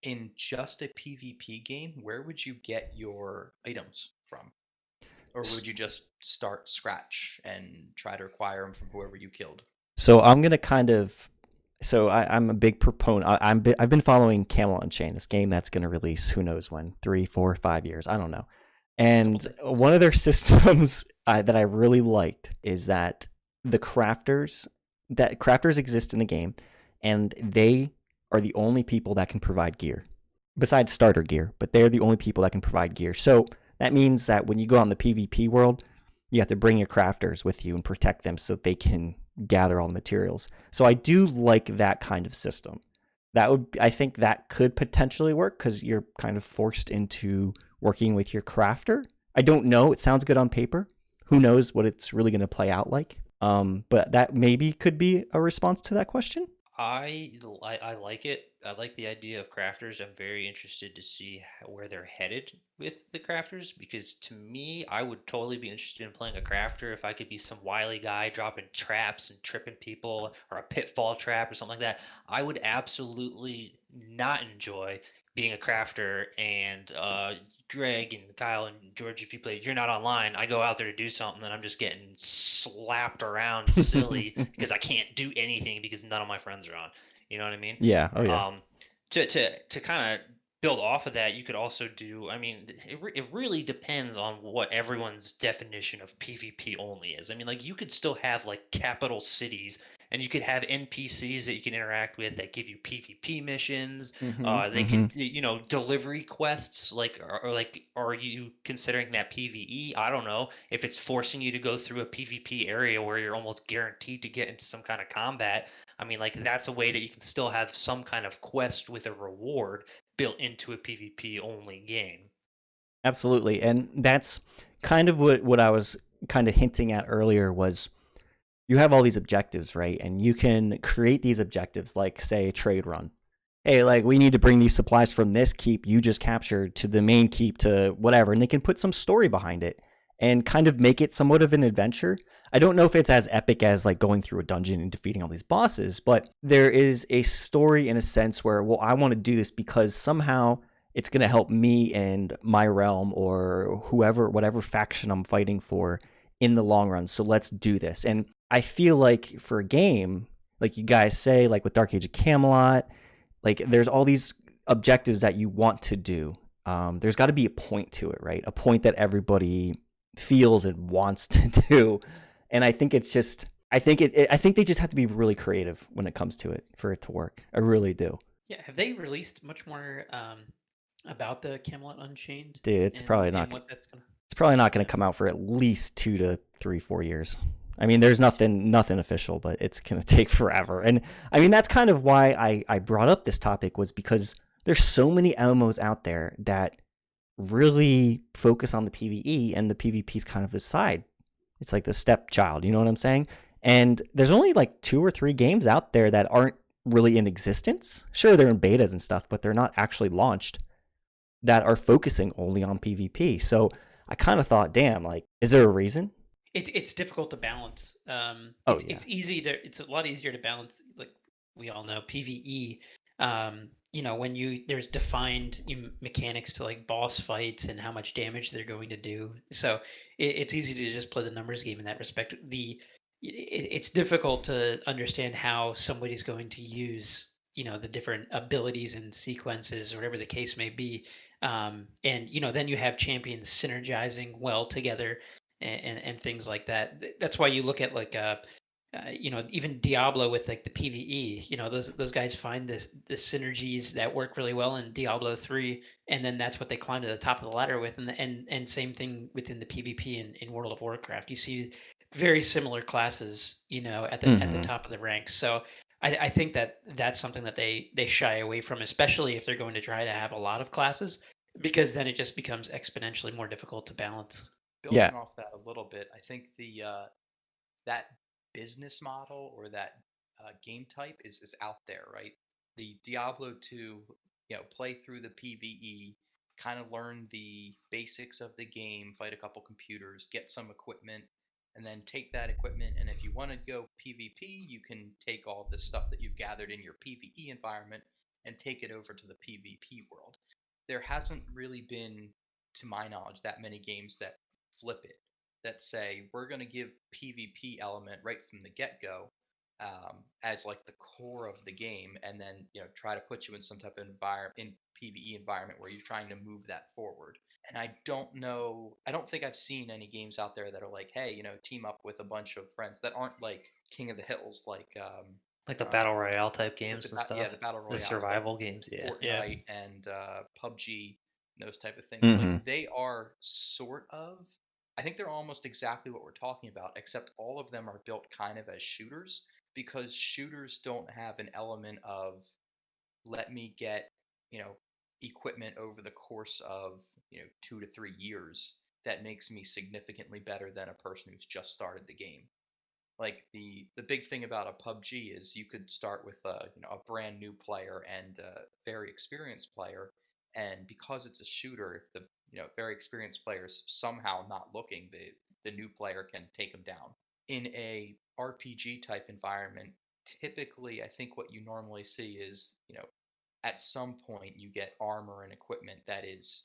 In just a PvP game, where would you get your items from? Or would you just start scratch and try to acquire them from whoever you killed? So I'm going to kind of... So I'm a big proponent. I've been following Camelot Unchained, this game that's going to release who knows when, 3, 4, 5 years, I don't know. And one of their systems that I really liked is that crafters exist in the game, and they are the only people that can provide gear, besides starter gear, but they're the only people that can provide gear. So that means that when you go out in the PvP world, you have to bring your crafters with you and protect them so that they can gather all the materials. So I do like that kind of system. I think that could potentially work because you're kind of forced into working with your crafter. I don't know. It sounds good on paper. Who knows what it's really going to play out like? But that maybe could be a response to that question. I like it. I like the idea of crafters. I'm very interested to see where they're headed with the crafters, because to me, I would totally be interested in playing a crafter if I could be some wily guy dropping traps and tripping people, or a pitfall trap or something like that. I would absolutely not enjoy being a crafter, and Greg and Kyle and George, if you play, you're not online. I go out there to do something, and I'm just getting slapped around silly because I can't do anything because none of my friends are on. You know what I mean? Yeah. Oh yeah. To kind of build off of that, you could also do. I mean, it really depends on what everyone's definition of PvP only is. I mean, like you could still have like capital cities, and you could have NPCs that you can interact with that give you PvP missions. They could, delivery quests. Like, or like, are you considering that PVE? I don't know if it's forcing you to go through a PvP area where you're almost guaranteed to get into some kind of combat. I mean, like that's a way that you can still have some kind of quest with a reward built into a PvP only game. Absolutely. And that's kind of what I was kind of hinting at earlier was you have all these objectives, right? And you can create these objectives like, say, a trade run. Hey, like we need to bring these supplies from this keep you just captured to the main keep to whatever. And they can put some story behind it and kind of make it somewhat of an adventure. I don't know if it's as epic as like going through a dungeon and defeating all these bosses, but there is a story in a sense where, well, I want to do this because somehow it's going to help me and my realm or whoever, whatever faction I'm fighting for in the long run. So let's do this. And I feel like for a game, like you guys say, like with Dark Age of Camelot, like there's all these objectives that you want to do. There's got to be a point to it, right? A point that everybody feels and wants to do. And I think it's just, I think they just have to be really creative when it comes to it for it to work. I really do. Yeah, have they released much more about the Camelot Unchained? Dude, it's probably not. It's probably not going to come out for at least 2 to 3, 4 years. I mean, there's nothing official, but it's going to take forever. And I mean, that's kind of why I brought up this topic was because there's so many MMOs out there that really focus on the PvE and the PvP is kind of the side. It's like the stepchild, you know what I'm saying? And there's only like 2 or 3 games out there that aren't really in existence. Sure, they're in betas and stuff, but they're not actually launched that are focusing only on PvP. So I kind of thought, damn, like, is there a reason? It's difficult to balance. It's a lot easier to balance, like we all know, PvE. When there's defined mechanics to like boss fights and how much damage they're going to do. So it's easy to just play the numbers game in that respect. It's difficult to understand how somebody's going to use the different abilities and sequences or whatever the case may be. And then you have champions synergizing well together and things like that. That's why you look at like even Diablo with like the PvE. Those guys find the synergies that work really well in Diablo 3, and then that's what they climb to the top of the ladder with. And same thing within the PvP in World of Warcraft. You see very similar classes, at the top of the ranks. So I think that's something that they shy away from, especially if they're going to try to have a lot of classes, because then it just becomes exponentially more difficult to balance. Building off that a little bit, I think that business model or that game type is out there, right? The Diablo 2, play through the PvE, kind of learn the basics of the game, fight a couple computers, get some equipment, and then take that equipment. And if you want to go PvP, you can take all the stuff that you've gathered in your PvE environment and take it over to the PvP world. There hasn't really been, to my knowledge, that many games that flip it, that say we're going to give PvP element right from the get-go as like the core of the game, and then try to put you in some type of PvE environment where you're trying to move that forward. And I don't think I've seen any games out there that are like, hey, team up with a bunch of friends that aren't like King of the Hills, like the battle royale type games and stuff. Yeah, the battle royale, the survival games, Fortnite and PUBG, those type of things. Mm-hmm. Like they are sort of. I think they're almost exactly what we're talking about, except all of them are built kind of as shooters, because shooters don't have an element of let me get, equipment over the course of, 2 to 3 years that makes me significantly better than a person who's just started the game. Like the big thing about a PUBG is you could start with a brand new player and a very experienced player, and because it's a shooter, if the very experienced players somehow not looking, the new player can take them down. In a RPG type environment, typically I think what you normally see is at some point you get armor and equipment that is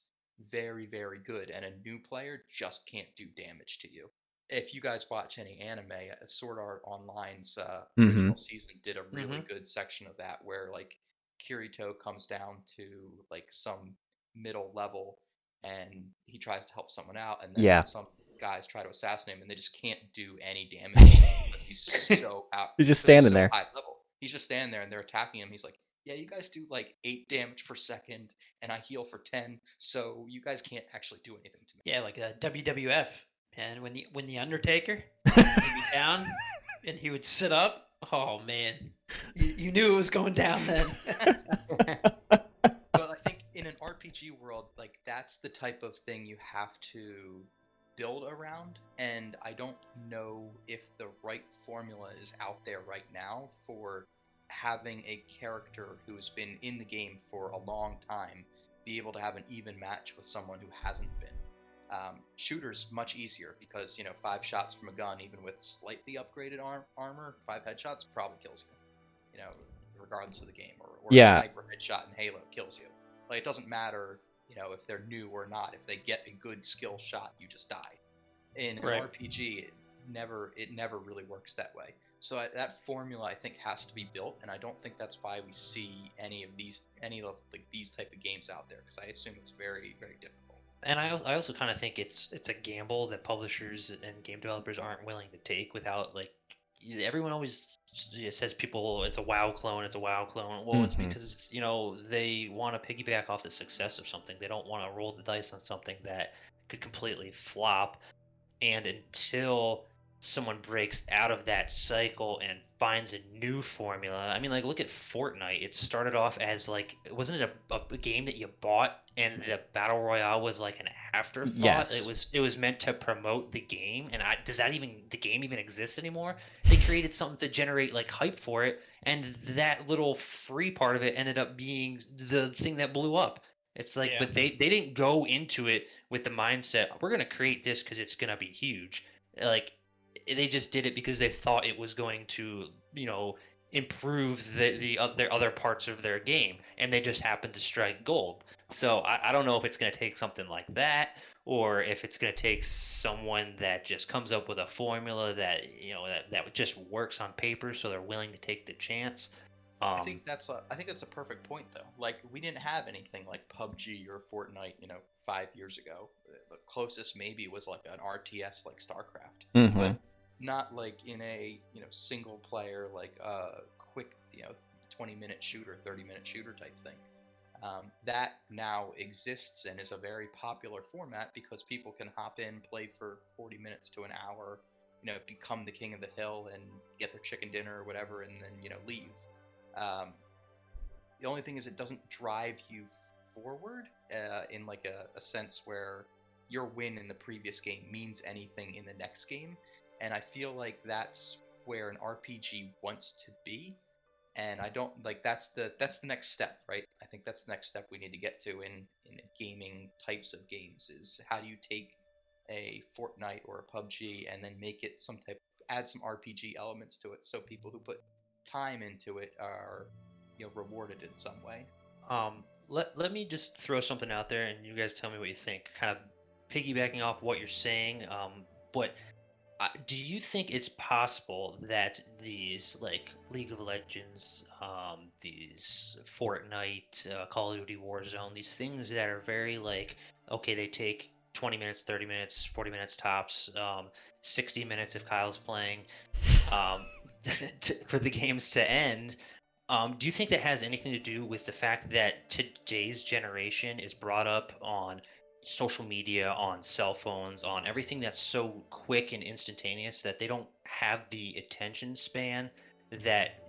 very, very good, and a new player just can't do damage to you. If you guys watch any anime, Sword Art Online's original season did a really good section of that, where like Kirito comes down to like some middle level, and he tries to help someone out, and then some guys try to assassinate him, and they just can't do any damage. He's so out. He's just standing there. High level. He's just standing there, and they're attacking him. He's like, yeah, you guys do like 8 damage per second, and I heal for 10, so you guys can't actually do anything to me. Yeah, like a WWF. And when the Undertaker would be down and he would sit up, oh man, you knew it was going down then. But I think in an RPG world, like that's the type of thing you have to build around, and I don't know if the right formula is out there right now for having a character who has been in the game for a long time be able to have an even match with someone who hasn't been. Shooters much easier because 5 shots from a gun, even with slightly upgraded armor, 5 headshots probably kills you. Regardless of the game, or a sniper headshot in Halo kills you. Like it doesn't matter, if they're new or not. If they get a good skill shot, you just die. In an RPG, it never really works that way. So that formula I think has to be built, and I don't think that's why we see any of these type of games out there, because I assume it's very, very difficult. And I also kind of think it's a gamble that publishers and game developers aren't willing to take without like everyone always says people it's a WoW clone. Well, it's because they want to piggyback off the success of something. They don't want to roll the dice on something that could completely flop. And until someone breaks out of that cycle and finds a new formula, I mean, like look at Fortnite. It started off as like, wasn't it a game that you bought and the battle royale was like an afterthought? Yes. It was meant to promote the game. And does the game even exist anymore? They created something to generate like hype for it, and that little free part of it ended up being the thing that blew up. It's like, but they didn't go into it with the mindset, we're going to create this because it's going to be huge. Like, they just did it because they thought it was going to, improve their other parts of their game, and they just happened to strike gold. So I don't know if it's going to take something like that, or if it's going to take someone that just comes up with a formula that that just works on paper, so they're willing to take the chance. I think that's a perfect point though. Like we didn't have anything like PUBG or Fortnite, 5 years ago. The closest maybe was like an RTS like StarCraft, but not like in a single player like quick 20-minute shooter, 30-minute shooter type thing. That now exists and is a very popular format because people can hop in, play for 40 minutes to an hour, become the king of the hill and get their chicken dinner or whatever, and then leave. The only thing is it doesn't drive you forward in like a sense where your win in the previous game means anything in the next game, and I feel like that's where an RPG wants to be, and I don't like that's the next step, right? I think that's the next step we need to get to in gaming types of games is how do you take a Fortnite or a PUBG and then make it add some RPG elements to it so people who put time into it are rewarded in some way. Let me just throw something out there and you guys tell me what you think, kind of piggybacking off what you're saying. But do you think it's possible that these like League of Legends, these Fortnite, Call of Duty Warzone, these things that are very like, okay, they take 20 minutes, 30 minutes, 40 minutes tops, 60 minutes if Kyle's playing, for the games to end. Do you think that has anything to do with the fact that today's generation is brought up on social media, on cell phones, on everything that's so quick and instantaneous that they don't have the attention span that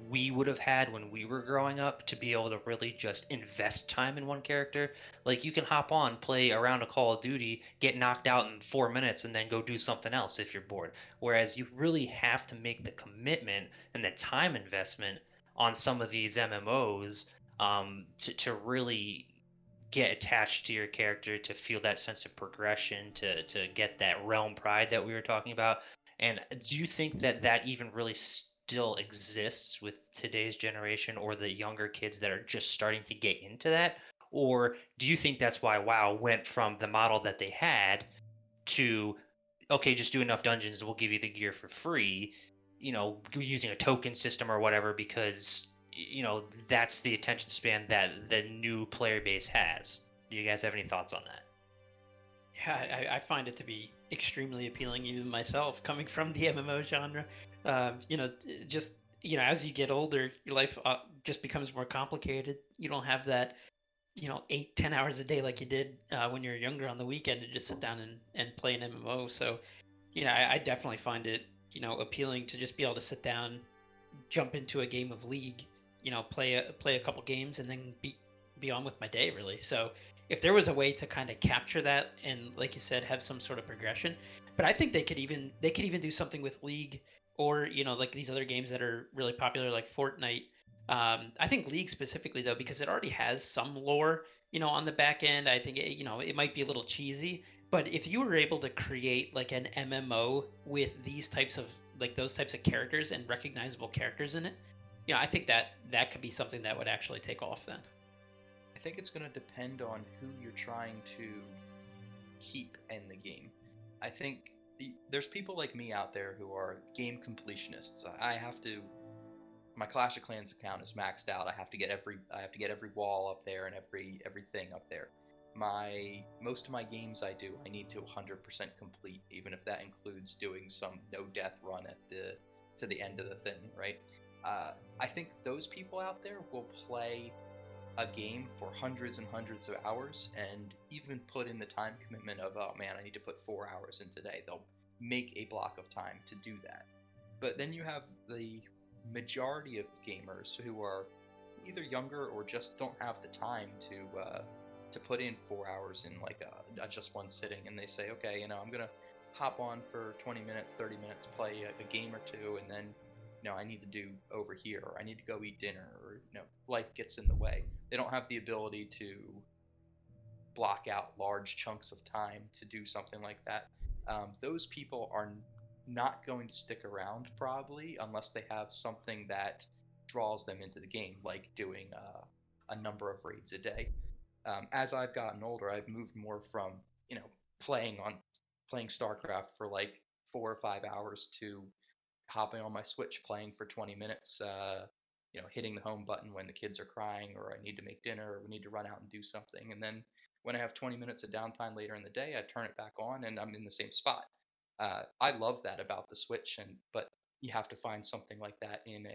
we would have had when we were growing up to be able to really just invest time in one character? Like you can hop on, play a round of Call of Duty, get knocked out in 4 minutes, and then go do something else if you're bored. Whereas you really have to make the commitment and the time investment on some of these MMOs to really get attached to your character, to feel that sense of progression, to get that realm pride that we were talking about. And do you think that even really still exists with today's generation or the younger kids that are just starting to get into that? Or do you think that's why WoW went from the model that they had to, okay, just do enough dungeons and we'll give you the gear for free, using a token system or whatever, because, that's the attention span that the new player base has? Do you guys have any thoughts on that? Yeah, I find it to be extremely appealing, even myself, coming from the MMO genre. Just as you get older, your life just becomes more complicated. You don't have that, 8-10 hours a day like you did when you were younger on the weekend to just sit down and play an MMO. So, I definitely find it, appealing to just be able to sit down, jump into a game of League, play a couple games, and then be on with my day, really. So if there was a way to kind of capture that and, like you said, have some sort of progression, but I think they could even do something with League, or like these other games that are really popular like Fortnite. I think League specifically though, because it already has some lore, on the back end. I think it might be a little cheesy, but if you were able to create like an MMO with these types of like those types of characters and recognizable characters in it, I think that could be something that would actually take off then. I think it's going to depend on who you're trying to keep in the game. I think there's people like me out there who are game completionists. My Clash of Clans account is maxed out. I have to get every wall up there and everything up there. Most of my games I need to 100% complete, even if that includes doing some no death run to the end of the thing, right? I think those people out there will play a game for hundreds and hundreds of hours and even put in the time commitment of, oh man, I need to put 4 hours in today. They'll make a block of time to do that. But then you have the majority of gamers who are either younger or just don't have the time to put in 4 hours in like a just one sitting, and they say, okay, I'm gonna hop on for 20 minutes, 30 minutes, play a game or two, and then I need to do over here, or I need to go eat dinner, or life gets in the way. They don't have the ability to block out large chunks of time to do something like that. Those people are not going to stick around probably unless they have something that draws them into the game, like doing a number of raids a day. As I've gotten older, I've moved more from playing StarCraft for like 4 or 5 hours to hopping on my Switch, playing for 20 minutes, hitting the home button when the kids are crying, or I need to make dinner, or we need to run out and do something. And then when I have 20 minutes of downtime later in the day, I turn it back on and I'm in the same spot. I love that about the Switch, but you have to find something like that in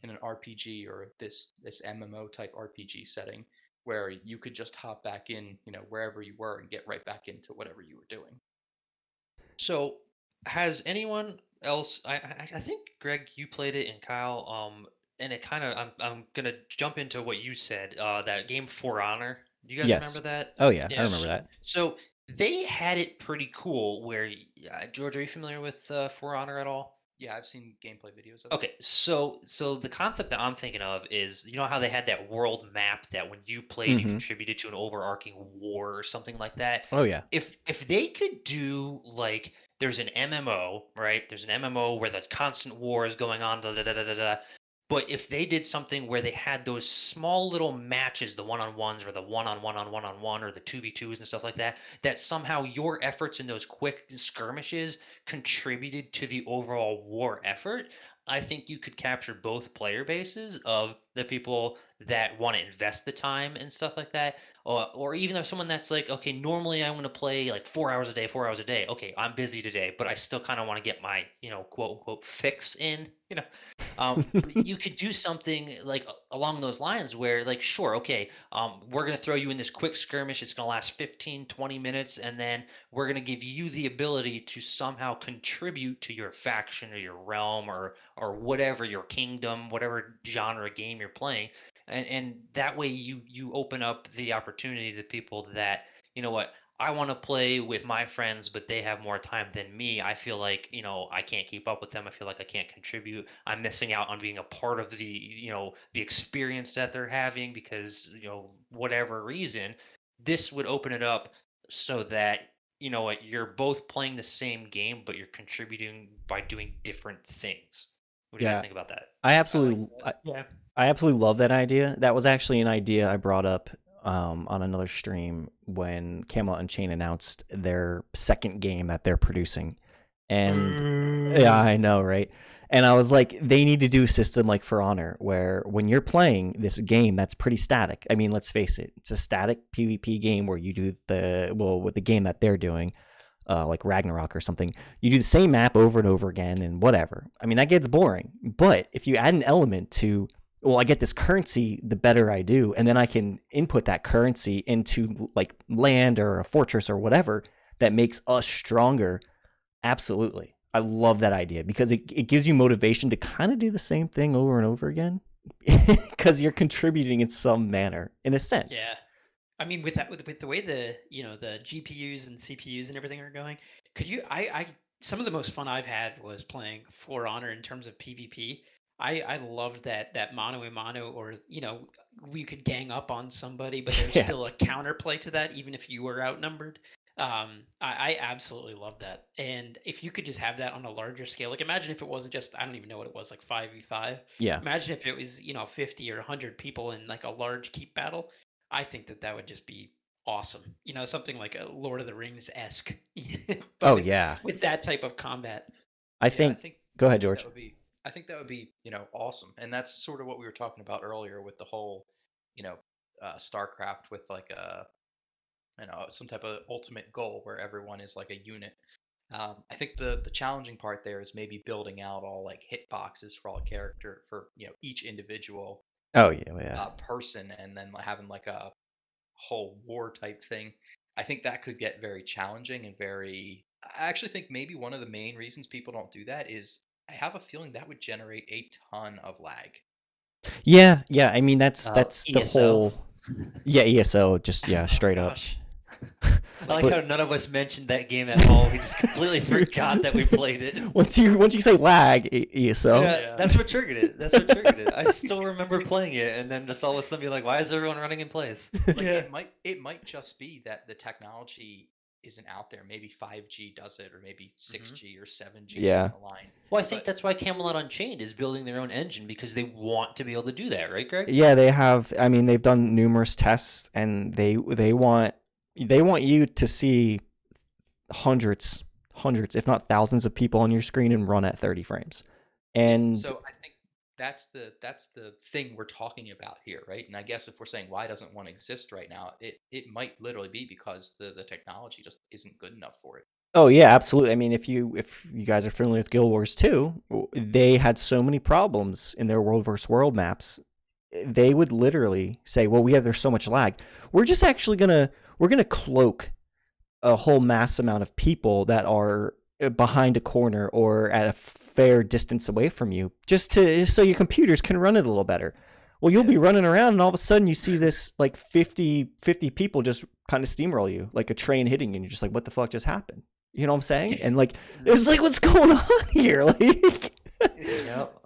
an RPG or this MMO type RPG setting where you could just hop back in, wherever you were and get right back into whatever you were doing. So, has anyone else? I think Greg, you played it, and Kyle. And it kind of I'm gonna jump into what you said. That game For Honor. Do you guys Yes. remember that? Oh yeah, I Yeah. remember that. So they had it pretty cool. Where George, are you familiar with For Honor at all? Yeah, I've seen gameplay videos of it. Okay, so the concept that I'm thinking of is, how they had that world map that when you played, you Mhm. contributed to an overarching war or something like that. Oh yeah. If they could do like, there's an MMO, right? There's an MMO where the constant war is going on, da da da da da da. But if they did something where they had those small little matches, the one-on-ones or the one-on-one or the 2v2s and stuff like that, that somehow your efforts in those quick skirmishes contributed to the overall war effort, I think you could capture both player bases of the people that want to invest the time and stuff like that, or even if someone that's like, okay, normally I'm going to play like 4 hours a day, 4 hours a day. Okay, I'm busy today, but I still kind of want to get my, quote unquote fix in, you could do something like along those lines where, like, sure, okay, we're going to throw you in this quick skirmish. It's going to last 15, 20 minutes, and then we're going to give you the ability to somehow contribute to your faction or your realm or whatever, your kingdom, whatever genre game you're playing. And that way you open up the opportunity to people that, what, I want to play with my friends, but they have more time than me. I feel like, I can't keep up with them. I feel like I can't contribute. I'm missing out on being a part of the, the experience that they're having because, whatever reason. This would open it up so that you know what, you're both playing the same game, but you're contributing by doing different things. What do you guys think about that? I absolutely, Yeah. I absolutely love that idea. That was actually an idea I brought up on another stream when Camelot and Chain announced their second game that they're producing. And yeah, I know, right? And I was like, they need to do a system like For Honor, where when you're playing this game that's pretty static. I mean, let's face it, it's a static PvP game where you do with the game that they're doing, like Ragnarok or something, you do the same map over and over again and whatever. I mean, that gets boring. But if you add an element to, well, I get this currency the better I do, and then I can input that currency into like land or a fortress or whatever that makes us stronger. Absolutely. I love that idea because it gives you motivation to kind of do the same thing over and over again because you're contributing in some manner, in a sense. Yeah. I mean, with the way the GPUs and CPUs and everything are going, could you? Some of the most fun I've had was playing For Honor in terms of PvP. I loved that mano a mano, or we could gang up on somebody, but there's still a counterplay to that, even if you were outnumbered. I absolutely love that. And if you could just have that on a larger scale, like imagine if it wasn't just, I don't even know what it was, like 5v5. Yeah. Imagine if it was, 50 or 100 people in like a large keep battle. I think that would just be awesome. Something like a Lord of the Rings-esque. With that type of combat. I think go ahead, George. I think that would be, awesome. And that's sort of what we were talking about earlier with the whole, StarCraft with like some type of ultimate goal where everyone is like a unit. I think the challenging part there is maybe building out all like hit boxes for all character for each individual person, and then having like a whole war type thing. I think that could get very challenging and I actually think maybe one of the main reasons people don't do that is I have a feeling that would generate a ton of lag. Yeah. I mean, that's the ESO. whole. Yeah, ESO, just straight up. I like how none of us mentioned that game at all. We just completely forgot that we played it. Once you say lag, ESO. Yeah, that's what triggered it. I still remember playing it, and then just all of a sudden be like, "Why is everyone running in place?" Like, it might just be that the technology isn't out there. Maybe 5G does it, or maybe 6G or 7G down the line. Well, I think that's why Camelot Unchained is building their own engine, because they want to be able to do that, right, Greg? Yeah, they have. I mean, they've done numerous tests, and they want you to see hundreds, if not thousands of people on your screen and run at 30 frames. And so I think that's the thing we're talking about here, right? And I guess if we're saying why doesn't one exist right now, it might literally be because the technology just isn't good enough for it. Oh yeah, absolutely. I mean, if you guys are familiar with Guild Wars 2, they had so many problems in their World vs. World maps. They would literally say, "Well, there's so much lag. We're just actually we're gonna cloak a whole mass amount of people that are behind a corner or at a fair distance away from you, just so your computers can run it a little better." Well, you'll be running around, and all of a sudden you see this like 50 people just kind of steamroll you, like a train hitting you, and you're just like, "What the fuck just happened?" You know what I'm saying? And like, it's like, what's going on here? Like,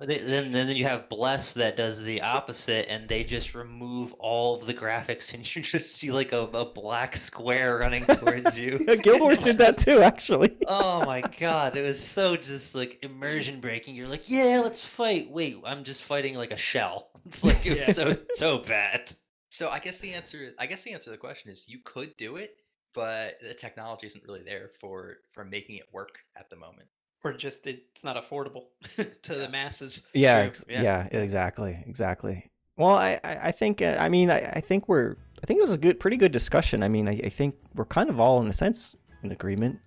then you have Bless that does the opposite, and they just remove all of the graphics, and you just see like a black square running towards you. Guild Wars did that too, actually. Oh my god, it was so just like immersion breaking. You're like, yeah, let's fight. Wait, I'm just fighting like a shell. It's like it was so bad. So I guess the answer to the question is you could do it, but the technology isn't really there for making it work at the moment. Or just it's not affordable to the masses. Yeah, exactly. Well, I think I think it was a pretty good discussion. I mean, I think we're kind of all in a sense in agreement.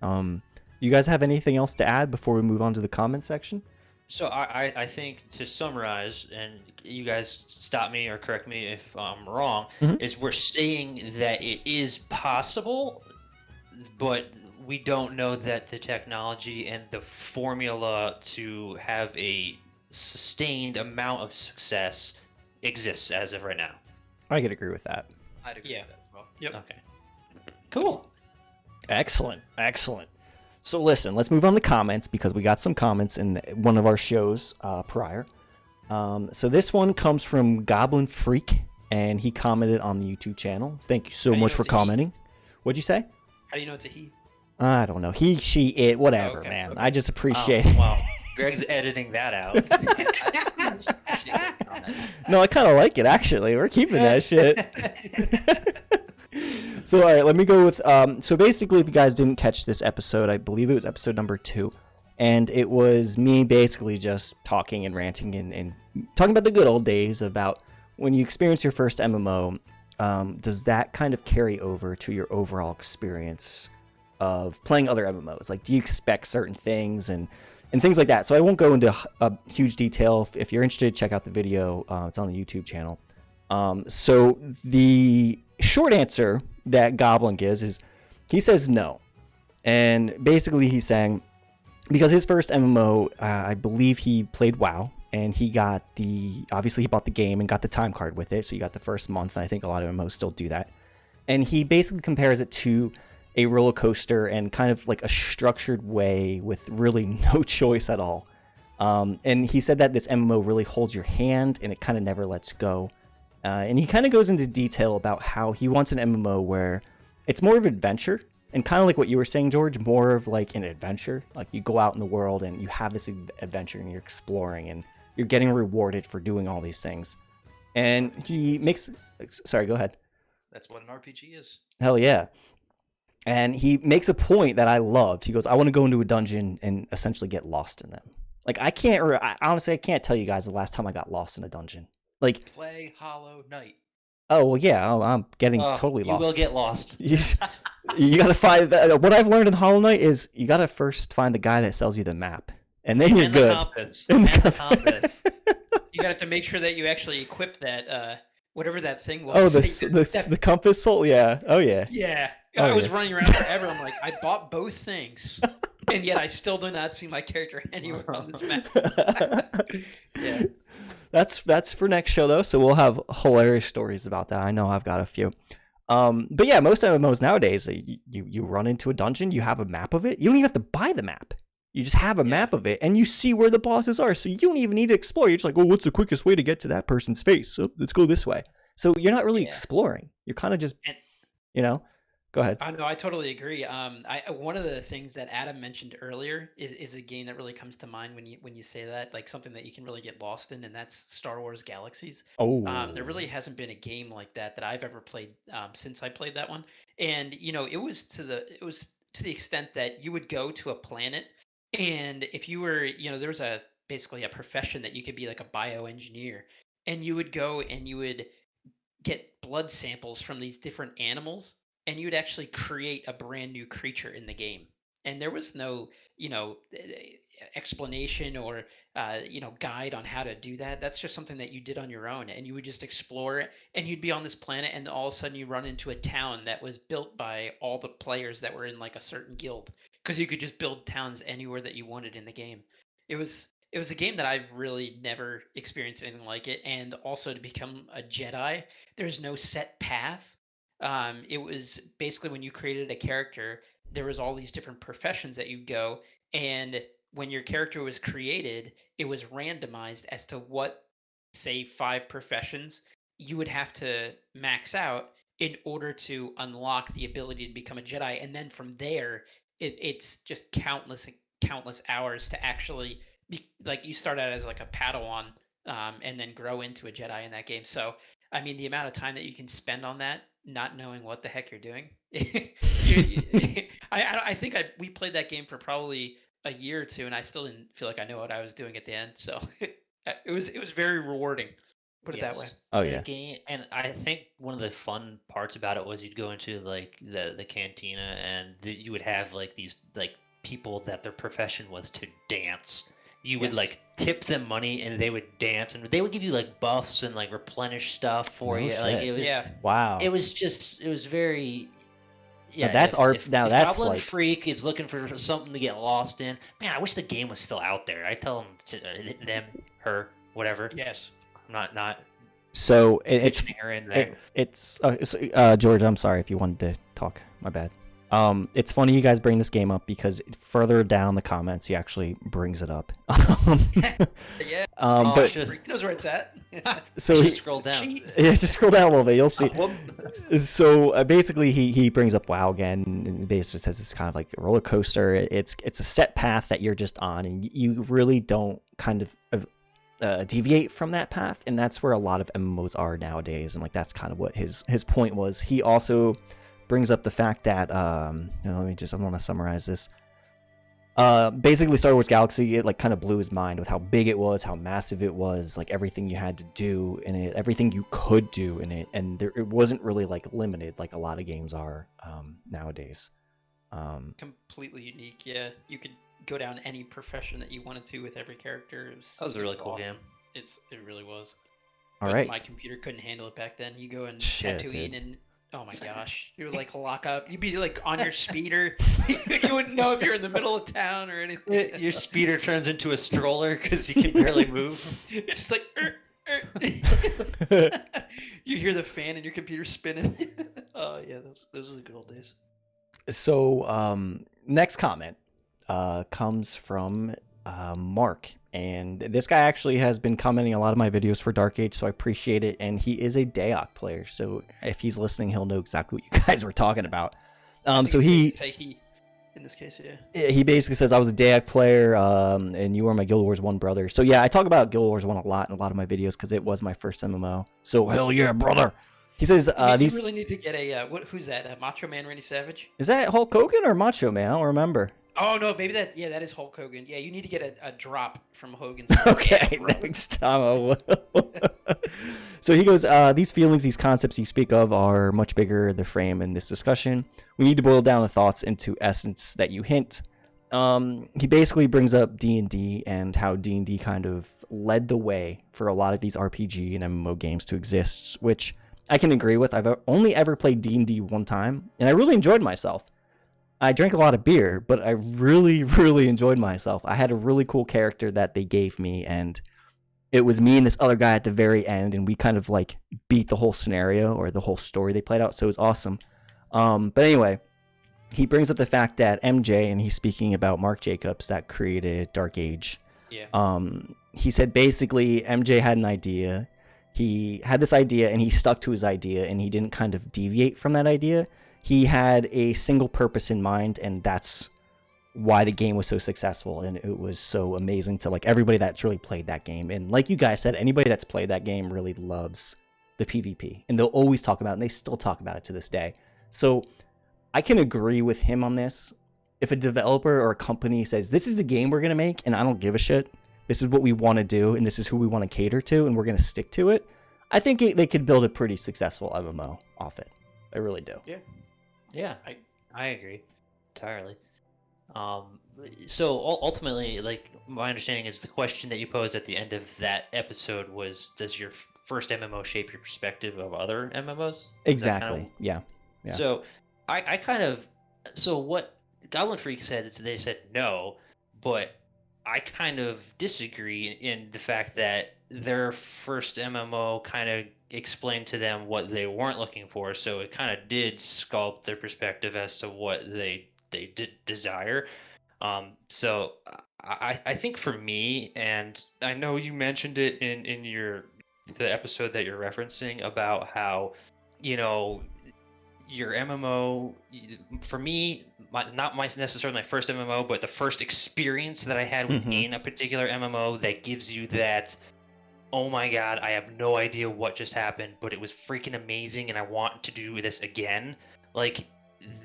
You guys have anything else to add before we move on to the comment section? So I think, to summarize, and you guys stop me or correct me if I'm wrong, is we're saying that it is possible, but we don't know that the technology and the formula to have a sustained amount of success exists as of right now. I could agree with that. I'd agree with that as well. Yep. Okay. Cool. Excellent. So listen, let's move on to comments, because we got some comments in one of our shows prior. So this one comes from Goblin Freak, and he commented on the YouTube channel. Thank you so much for commenting. What'd you say? How do you know it's a he? I don't know. He, she, it, whatever, Okay, man. okay. I just appreciate Well, Greg's editing that out. No, I kind of like it, actually. We're keeping that shit. So, all right, let me go with... so, basically, if you guys didn't catch this episode, I believe it was episode number 2. And it was me basically just talking and ranting and talking about the good old days about when you experience your first MMO, does that kind of carry over to your overall experience of playing other MMOs? Like, do you expect certain things and things like that? So I won't go into huge detail. If you're interested, check out the video. It's on the YouTube channel. So the short answer that Goblin gives is he says no. And basically he's saying, because his first MMO, I believe he played WoW, and he got obviously he bought the game and got the time card with it. So you got the first month, and I think a lot of MMOs still do that. And he basically compares it to a roller coaster and kind of like a structured way with really no choice at all. And he said that this MMO really holds your hand and it kind of never lets go. And he kind of goes into detail about how he wants an MMO where it's more of an adventure, and kind of like what you were saying, George, more of like an adventure. Like you go out in the world and you have this adventure and you're exploring and you're getting rewarded for doing all these things. And he makes... Sorry, go ahead. That's what an RPG is. Hell yeah. And he makes a point that I loved. He goes, I want to go into a dungeon and essentially get lost in them. Like, honestly, I can't tell you guys the last time I got lost in a dungeon. Like, Play Hollow Knight. oh, well, yeah, I'm getting totally lost. You will get lost. You got to find... what I've learned in Hollow Knight is you got to first find the guy that sells you the map. And then you're good. And the compass. You got to make sure that you actually equip that, whatever that thing was. Oh, the compass soul? Yeah. Oh, yeah. Yeah. Oh, I was yeah. running around forever. I'm like, I bought both things, and yet I still do not see my character anywhere on this map. Yeah. That's for next show, though, so we'll have hilarious stories about that. I know I've got a few. But yeah, most MMOs nowadays, you run into a dungeon, you have a map of it. You don't even have to buy the map. You just have a map of it, and you see where the bosses are, so you don't even need to explore. You're just like, well, what's the quickest way to get to that person's face? So let's go this way. So you're not really exploring. You're kind of just, Go ahead. No, I totally agree. One of the things that Adam mentioned earlier is a game that really comes to mind when you say that, like something that you can really get lost in, and that's Star Wars Galaxies. Oh. There really hasn't been a game like that I've ever played since I played that one, and it was to the extent that you would go to a planet, and if you were, there was basically a profession that you could be like a bioengineer, and you would go and you would get blood samples from these different animals, and you'd actually create a brand new creature in the game. And there was no, explanation or, guide on how to do that. That's just something that you did on your own, and you would just explore it, and you'd be on this planet, and all of a sudden you run into a town that was built by all the players that were in like a certain guild, because you could just build towns anywhere that you wanted in the game. It was a game that I've really never experienced anything like it. And also, to become a Jedi, there's no set path. It was basically, when you created a character, there was all these different professions that you'd go, and when your character was created, it was randomized as to what, say, 5 professions you would have to max out in order to unlock the ability to become a Jedi. And then from there, it's just countless hours to actually be, like, you start out as like a Padawan, and then grow into a Jedi in that game. So I mean, the amount of time that you can spend on that, not knowing what the heck you're doing. I think we played that game for probably a year or two, and I still didn't feel like I know what I was doing at the end. So it was very rewarding. Put it that way. Oh yeah. Game, and I think one of the fun parts about it was you'd go into like the cantina, and you would have like these like people that their profession was to dance. You would like tip them money, and they would dance, and they would give you like buffs and like replenish stuff for you. Shit. Like it was, wow. It was very. Yeah, that's if that's Goblin like Freak is looking for something to get lost in. Man, I wish the game was still out there. I tell them, her, whatever. Yes. Not. So it's Aaron there. it's George. I'm sorry if you wanted to talk. My bad. It's funny you guys bring this game up because further down the comments he actually brings it up. Yeah. But He knows where it's at. so he scroll down. Yeah, just scroll down a little bit. You'll see. So basically, he brings up WoW again, and basically says it's kind of like a roller coaster. It's a set path that you're just on, and you really don't kind of deviate from that path, and that's where a lot of MMOs are nowadays. And like that's kind of what his point was. He also brings up the fact that I want to summarize this. Basically, Star Wars Galaxy, it like kind of blew his mind with how big it was, how massive it was, like everything you had to do in it, everything you could do in it, and it wasn't really like limited like a lot of games are nowadays. Completely unique, yeah. You could go down any profession that you wanted to with every character. That was a really cool game. It really was. All But right. my computer couldn't handle it back then. You go in Shit, Tatooine dude. and oh my gosh, you would like lock up. You'd be like on your speeder. You wouldn't know if you're in the middle of town or anything. Your speeder turns into a stroller because you can barely move. It's just like you hear the fan in your computer spinning. Oh yeah, those are the good old days. So next comment comes from Mark, and this guy actually has been commenting a lot of my videos for Dark Age, so I appreciate it. And he is a Daok player, so if he's listening, he'll know exactly what you guys were talking about. So he in this case, yeah. He basically says I was a Daok player, and you were my Guild Wars 1 brother. So yeah, I talk about Guild Wars 1 a lot in a lot of my videos because it was my first MMO. So hell yeah, brother. He says You these. really need to get a who's that? Macho Man Randy Savage? Is that Hulk Hogan or Macho Man? I don't remember. Oh no, maybe that is Hulk Hogan. Yeah, you need to get a drop from Hogan's. Okay, next time I will. So he goes, these feelings, these concepts you speak of are much bigger the frame in this discussion. We need to boil down the thoughts into essence that you hint. He basically brings up D&D and how D&D kind of led the way for a lot of these RPG and MMO games to exist, which I can agree with. I've only ever played D&D one time, and I really enjoyed myself. I drank a lot of beer, but I really, really enjoyed myself. I had a really cool character that they gave me, and it was me and this other guy at the very end, and we kind of like beat the whole scenario or the whole story they played out, so it was awesome. But anyway, he brings up the fact that MJ, and he's speaking about Mark Jacobs that created Dark Age. Yeah. He said basically MJ had an idea. He had this idea, and he stuck to his idea, and he didn't kind of deviate from that idea. He had a single purpose in mind, and that's why the game was so successful, and it was so amazing to like everybody that's really played that game. And like you guys said, anybody that's played that game really loves the PvP, and they'll always talk about it, and they still talk about it to this day. So I can agree with him on this. If a developer or a company says, this is the game we're going to make, and I don't give a shit, this is what we want to do, and this is who we want to cater to, and we're going to stick to it, I think they could build a pretty successful MMO off it. I really do. Yeah, I agree entirely. So ultimately, like my understanding is the question that you posed at the end of that episode was, does your first MMO shape your perspective of other MMOs? Exactly. Yeah. So I kind of, so what Goblin Freak said is they said no, but I kind of disagree in the fact that their first MMO kind of explained to them what they weren't looking for, so it kind of did sculpt their perspective as to what they did desire. So I think for me, and I know you mentioned it in the episode that you're referencing about how, you know, your MMO, for me, not necessarily my first MMO, but the first experience that I had within a particular MMO that gives you that, oh my god, I have no idea what just happened, but it was freaking amazing and I want to do this again. Like,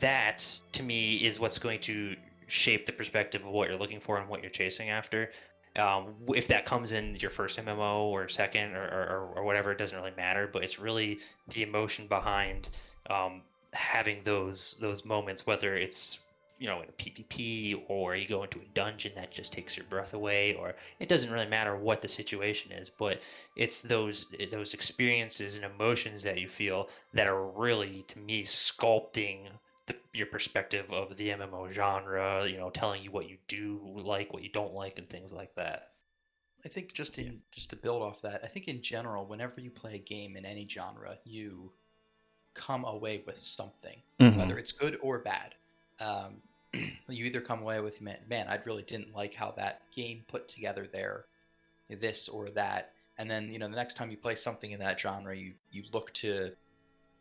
that, to me, is what's going to shape the perspective of what you're looking for and what you're chasing after. If that comes in your first MMO or second or whatever, it doesn't really matter, but it's really the emotion behind having those moments, whether it's, you know, in a PvP or you go into a dungeon that just takes your breath away, or it doesn't really matter what the situation is, but it's those experiences and emotions that you feel that are really, to me, sculpting your perspective of the MMO genre, you know, telling you what you do like, what you don't like, and things like that. I think just to build off that, I think in general, whenever you play a game in any genre, you come away with something, whether it's good or bad. you either come away with, man, I really didn't like how that game put together this or that, and then the next time you play something in that genre, you look to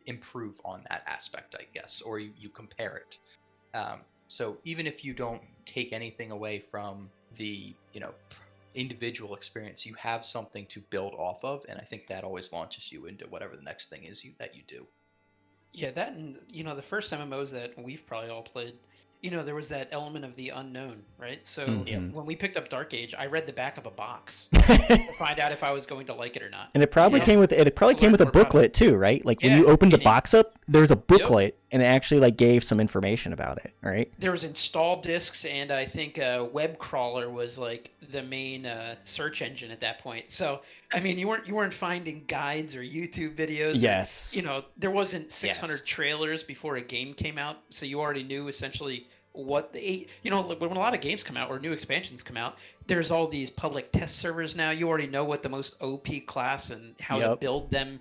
improve on that aspect, I guess, or you compare it. So even if you don't take anything away from the individual experience, you have something to build off of, and I think that always launches you into whatever the next thing is that you do. Yeah, that, and the first MMOs that we've probably all played, there was that element of the unknown, right? So when we picked up Dark Age, I read the back of a box to find out if I was going to like it or not. And it probably came with a booklet too, right? Like when you opened the box up, there's a booklet, and it actually like gave some information about it, right? There was install discs, and I think web crawler was like the main search engine at that point. So I mean, you weren't finding guides or YouTube videos. Yes. There wasn't 600 trailers before a game came out, so you already knew essentially what when a lot of games come out or new expansions come out, there's all these public test servers now. You already know what the most OP class and how to build them,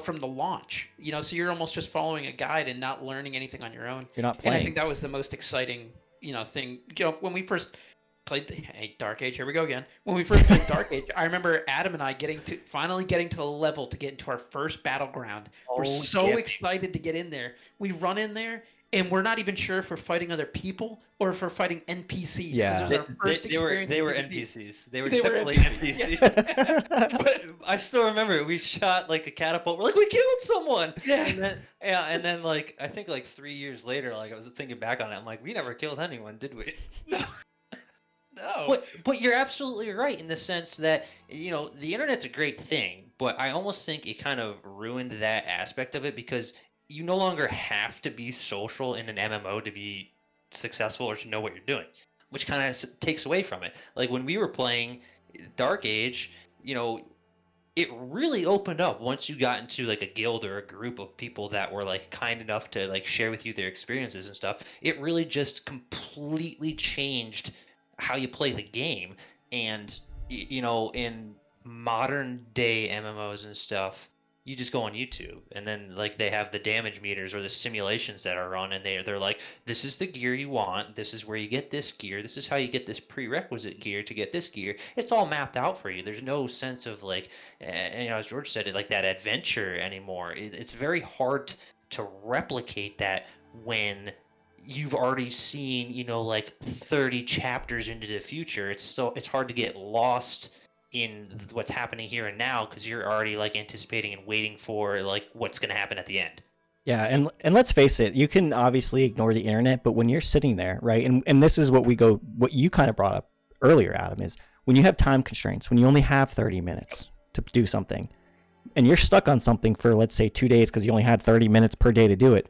from the launch. So you're almost just following a guide and not learning anything on your own. You're not playing. And I think that was the most exciting, thing. When we first played Dark Age, here we go again. When we first played Dark Age, I remember Adam and I finally getting to the level to get into our first battleground. We're so excited to get in there. We run in there, and we're not even sure if we're fighting other people or if we're fighting NPCs. Yeah, they were NPCs. They were definitely NPCs. But I still remember we shot like a catapult. We're like, we killed someone. Yeah. And then like I think like 3 years later, like I was thinking back on it, I'm like, we never killed anyone, did we? No. But you're absolutely right in the sense that the internet's a great thing, but I almost think it kind of ruined that aspect of it because you no longer have to be social in an MMO to be successful or to know what you're doing, which kind of takes away from it. Like when we were playing Dark Age, it really opened up once you got into like a guild or a group of people that were like kind enough to like share with you their experiences and stuff. It really just completely changed how you play the game. And in modern day MMOs and stuff, you just go on YouTube and then like they have the damage meters or the simulations that are run, and they're like, this is the gear you want, this is where you get this gear, this is how you get this prerequisite gear to get this gear. It's all mapped out for you. There's no sense of like as George said, like that adventure anymore. It's very hard to replicate that when you've already seen like 30 chapters into the future. It's hard to get lost in what's happening here and now because you're already like anticipating and waiting for like what's going to happen at the end. Yeah, and let's face it, you can obviously ignore the internet, but when you're sitting there, right, and this is what you kind of brought up earlier, Adam, is when you have time constraints, when you only have 30 minutes to do something, and you're stuck on something for, let's say, 2 days because you only had 30 minutes per day to do it,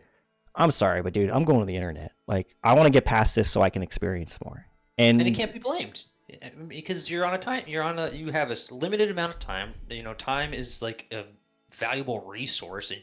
I'm sorry, but dude, I'm going to the internet. Like, I want to get past this so I can experience more. And it can't be blamed. Because you have a limited amount of time. Time is like a valuable resource, and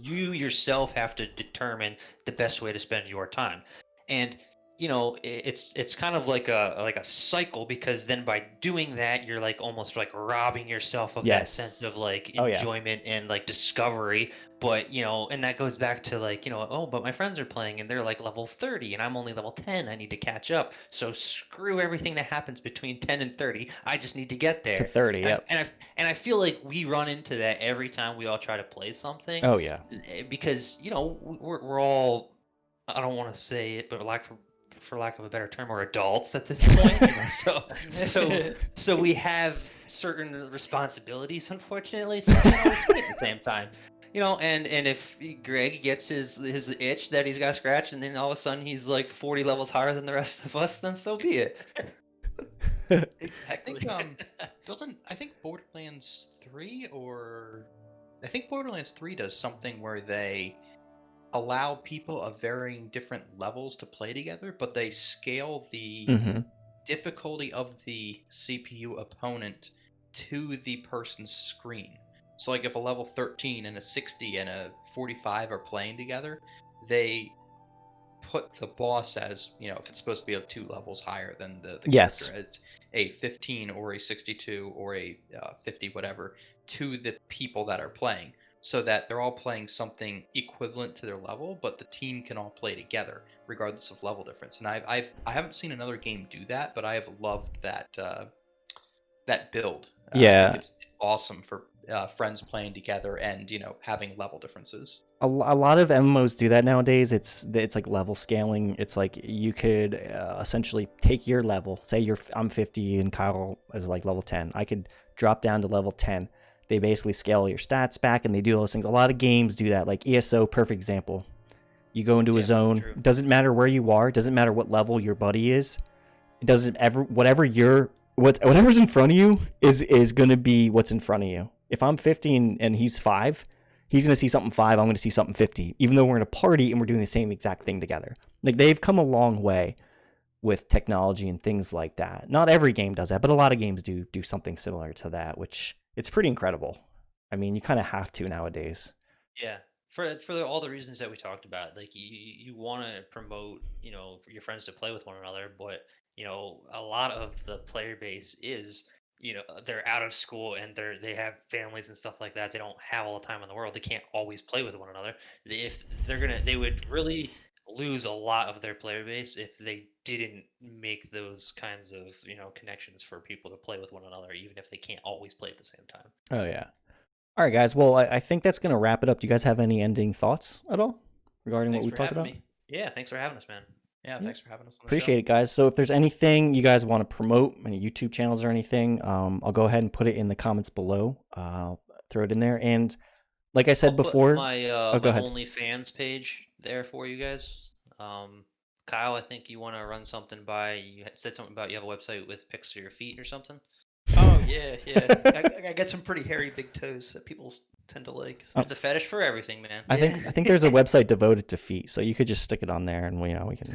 you yourself have to determine the best way to spend your time. And it's kind of like a cycle, because then by doing that, you're like almost like robbing yourself of that sense of like enjoyment and like discovery. But and that goes back to like but my friends are playing and they're like level 30 and I'm only level 10. I need to catch up. So screw everything that happens between 10 and 30. I just need to get there to 30. Yep. And I feel like we run into that every time we all try to play something. Oh yeah. Because we're all, I don't want to say it, but for lack of a better term, we're adults at this point. So we have certain responsibilities, unfortunately. So we can't always play at the same time. And if Greg gets his itch that he's got to scratch, and then all of a sudden he's like 40 levels higher than the rest of us, then so be it. Exactly. I think Borderlands 3 does something where they allow people of varying different levels to play together, but they scale the difficulty of the CPU opponent to the person's screen. So like if a level 13 and a 60 and a 45 are playing together, they put the boss as, if it's supposed to be 2 levels higher than the character, as a 15 or a 62 or a 50, whatever, to the people that are playing. so that they're all playing something equivalent to their level, but the team can all play together regardless of level difference. And I haven't seen another game do that, but I have loved that build. I Yeah. think it's awesome for friends playing together and having level differences. A lot of MMOs do that nowadays. It's like level scaling. It's like you could essentially take your level. Say I'm 50 and Kyle is like level 10. I could drop down to level 10. They basically scale your stats back and they do those things. A lot of games do that. Like ESO, perfect example. You go into a zone. True. Doesn't matter where you are. Doesn't matter what level your buddy is. It doesn't ever whatever's in front of you is going to be what's in front of you. If I'm 50 and he's 5, he's going to see something 5, I'm going to see something 50, even though we're in a party and we're doing the same exact thing together. Like, they've come a long way with technology and things like that. Not every game does that, but a lot of games do something similar to that, which it's pretty incredible. I mean, you kind of have to nowadays. Yeah. For all the reasons that we talked about, like you want to promote, for your friends to play with one another, but a lot of the player base is, they're out of school and they have families and stuff like that. They don't have all the time in the world. They can't always play with one another. If they would really lose a lot of their player base if they didn't make those kinds of connections for people to play with one another, even if they can't always play at the same time. Oh yeah. All right, guys. Well, I think that's going to wrap it up. Do you guys have any ending thoughts at all regarding what we've talked about? Me. Yeah, thanks for having us, man. Yeah, thanks for having us. Appreciate it, guys. So if there's anything you guys want to promote, any YouTube channels or anything, I'll go ahead and put it in the comments below. I'll throw it in there. And like I said before, my go ahead. OnlyFans page there for you guys. Kyle, I think you want to run something by. You said something about you have a website with pics of your feet or something. Oh yeah. I got some pretty hairy big toes that people tend to like. So. There's a fetish for everything, man. I think there's a website devoted to feet, so you could just stick it on there, and we can.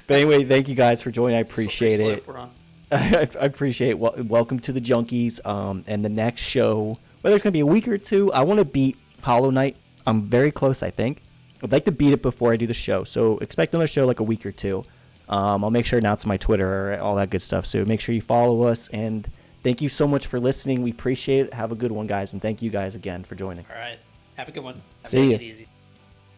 But anyway, thank you guys for joining. I appreciate it. I appreciate it. Welcome to the Junkies. And the next show, whether it's gonna be a week or two, I want to beat Hollow Knight. I'm very close, I think. I'd like to beat it before I do the show, so expect another show like a week or two. I'll make sure to announce my Twitter, all that good stuff. So make sure you follow us, and thank you so much for listening. We appreciate it. Have a good one, guys, and thank you guys again for joining. All right. Have a good one. See you.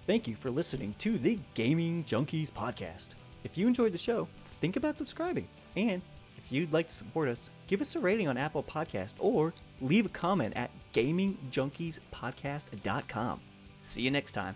Thank you for listening to the Gaming Junkies Podcast. If you enjoyed the show, think about subscribing. And if you'd like to support us, give us a rating on Apple Podcast or leave a comment at gamingjunkiespodcast.com. See you next time.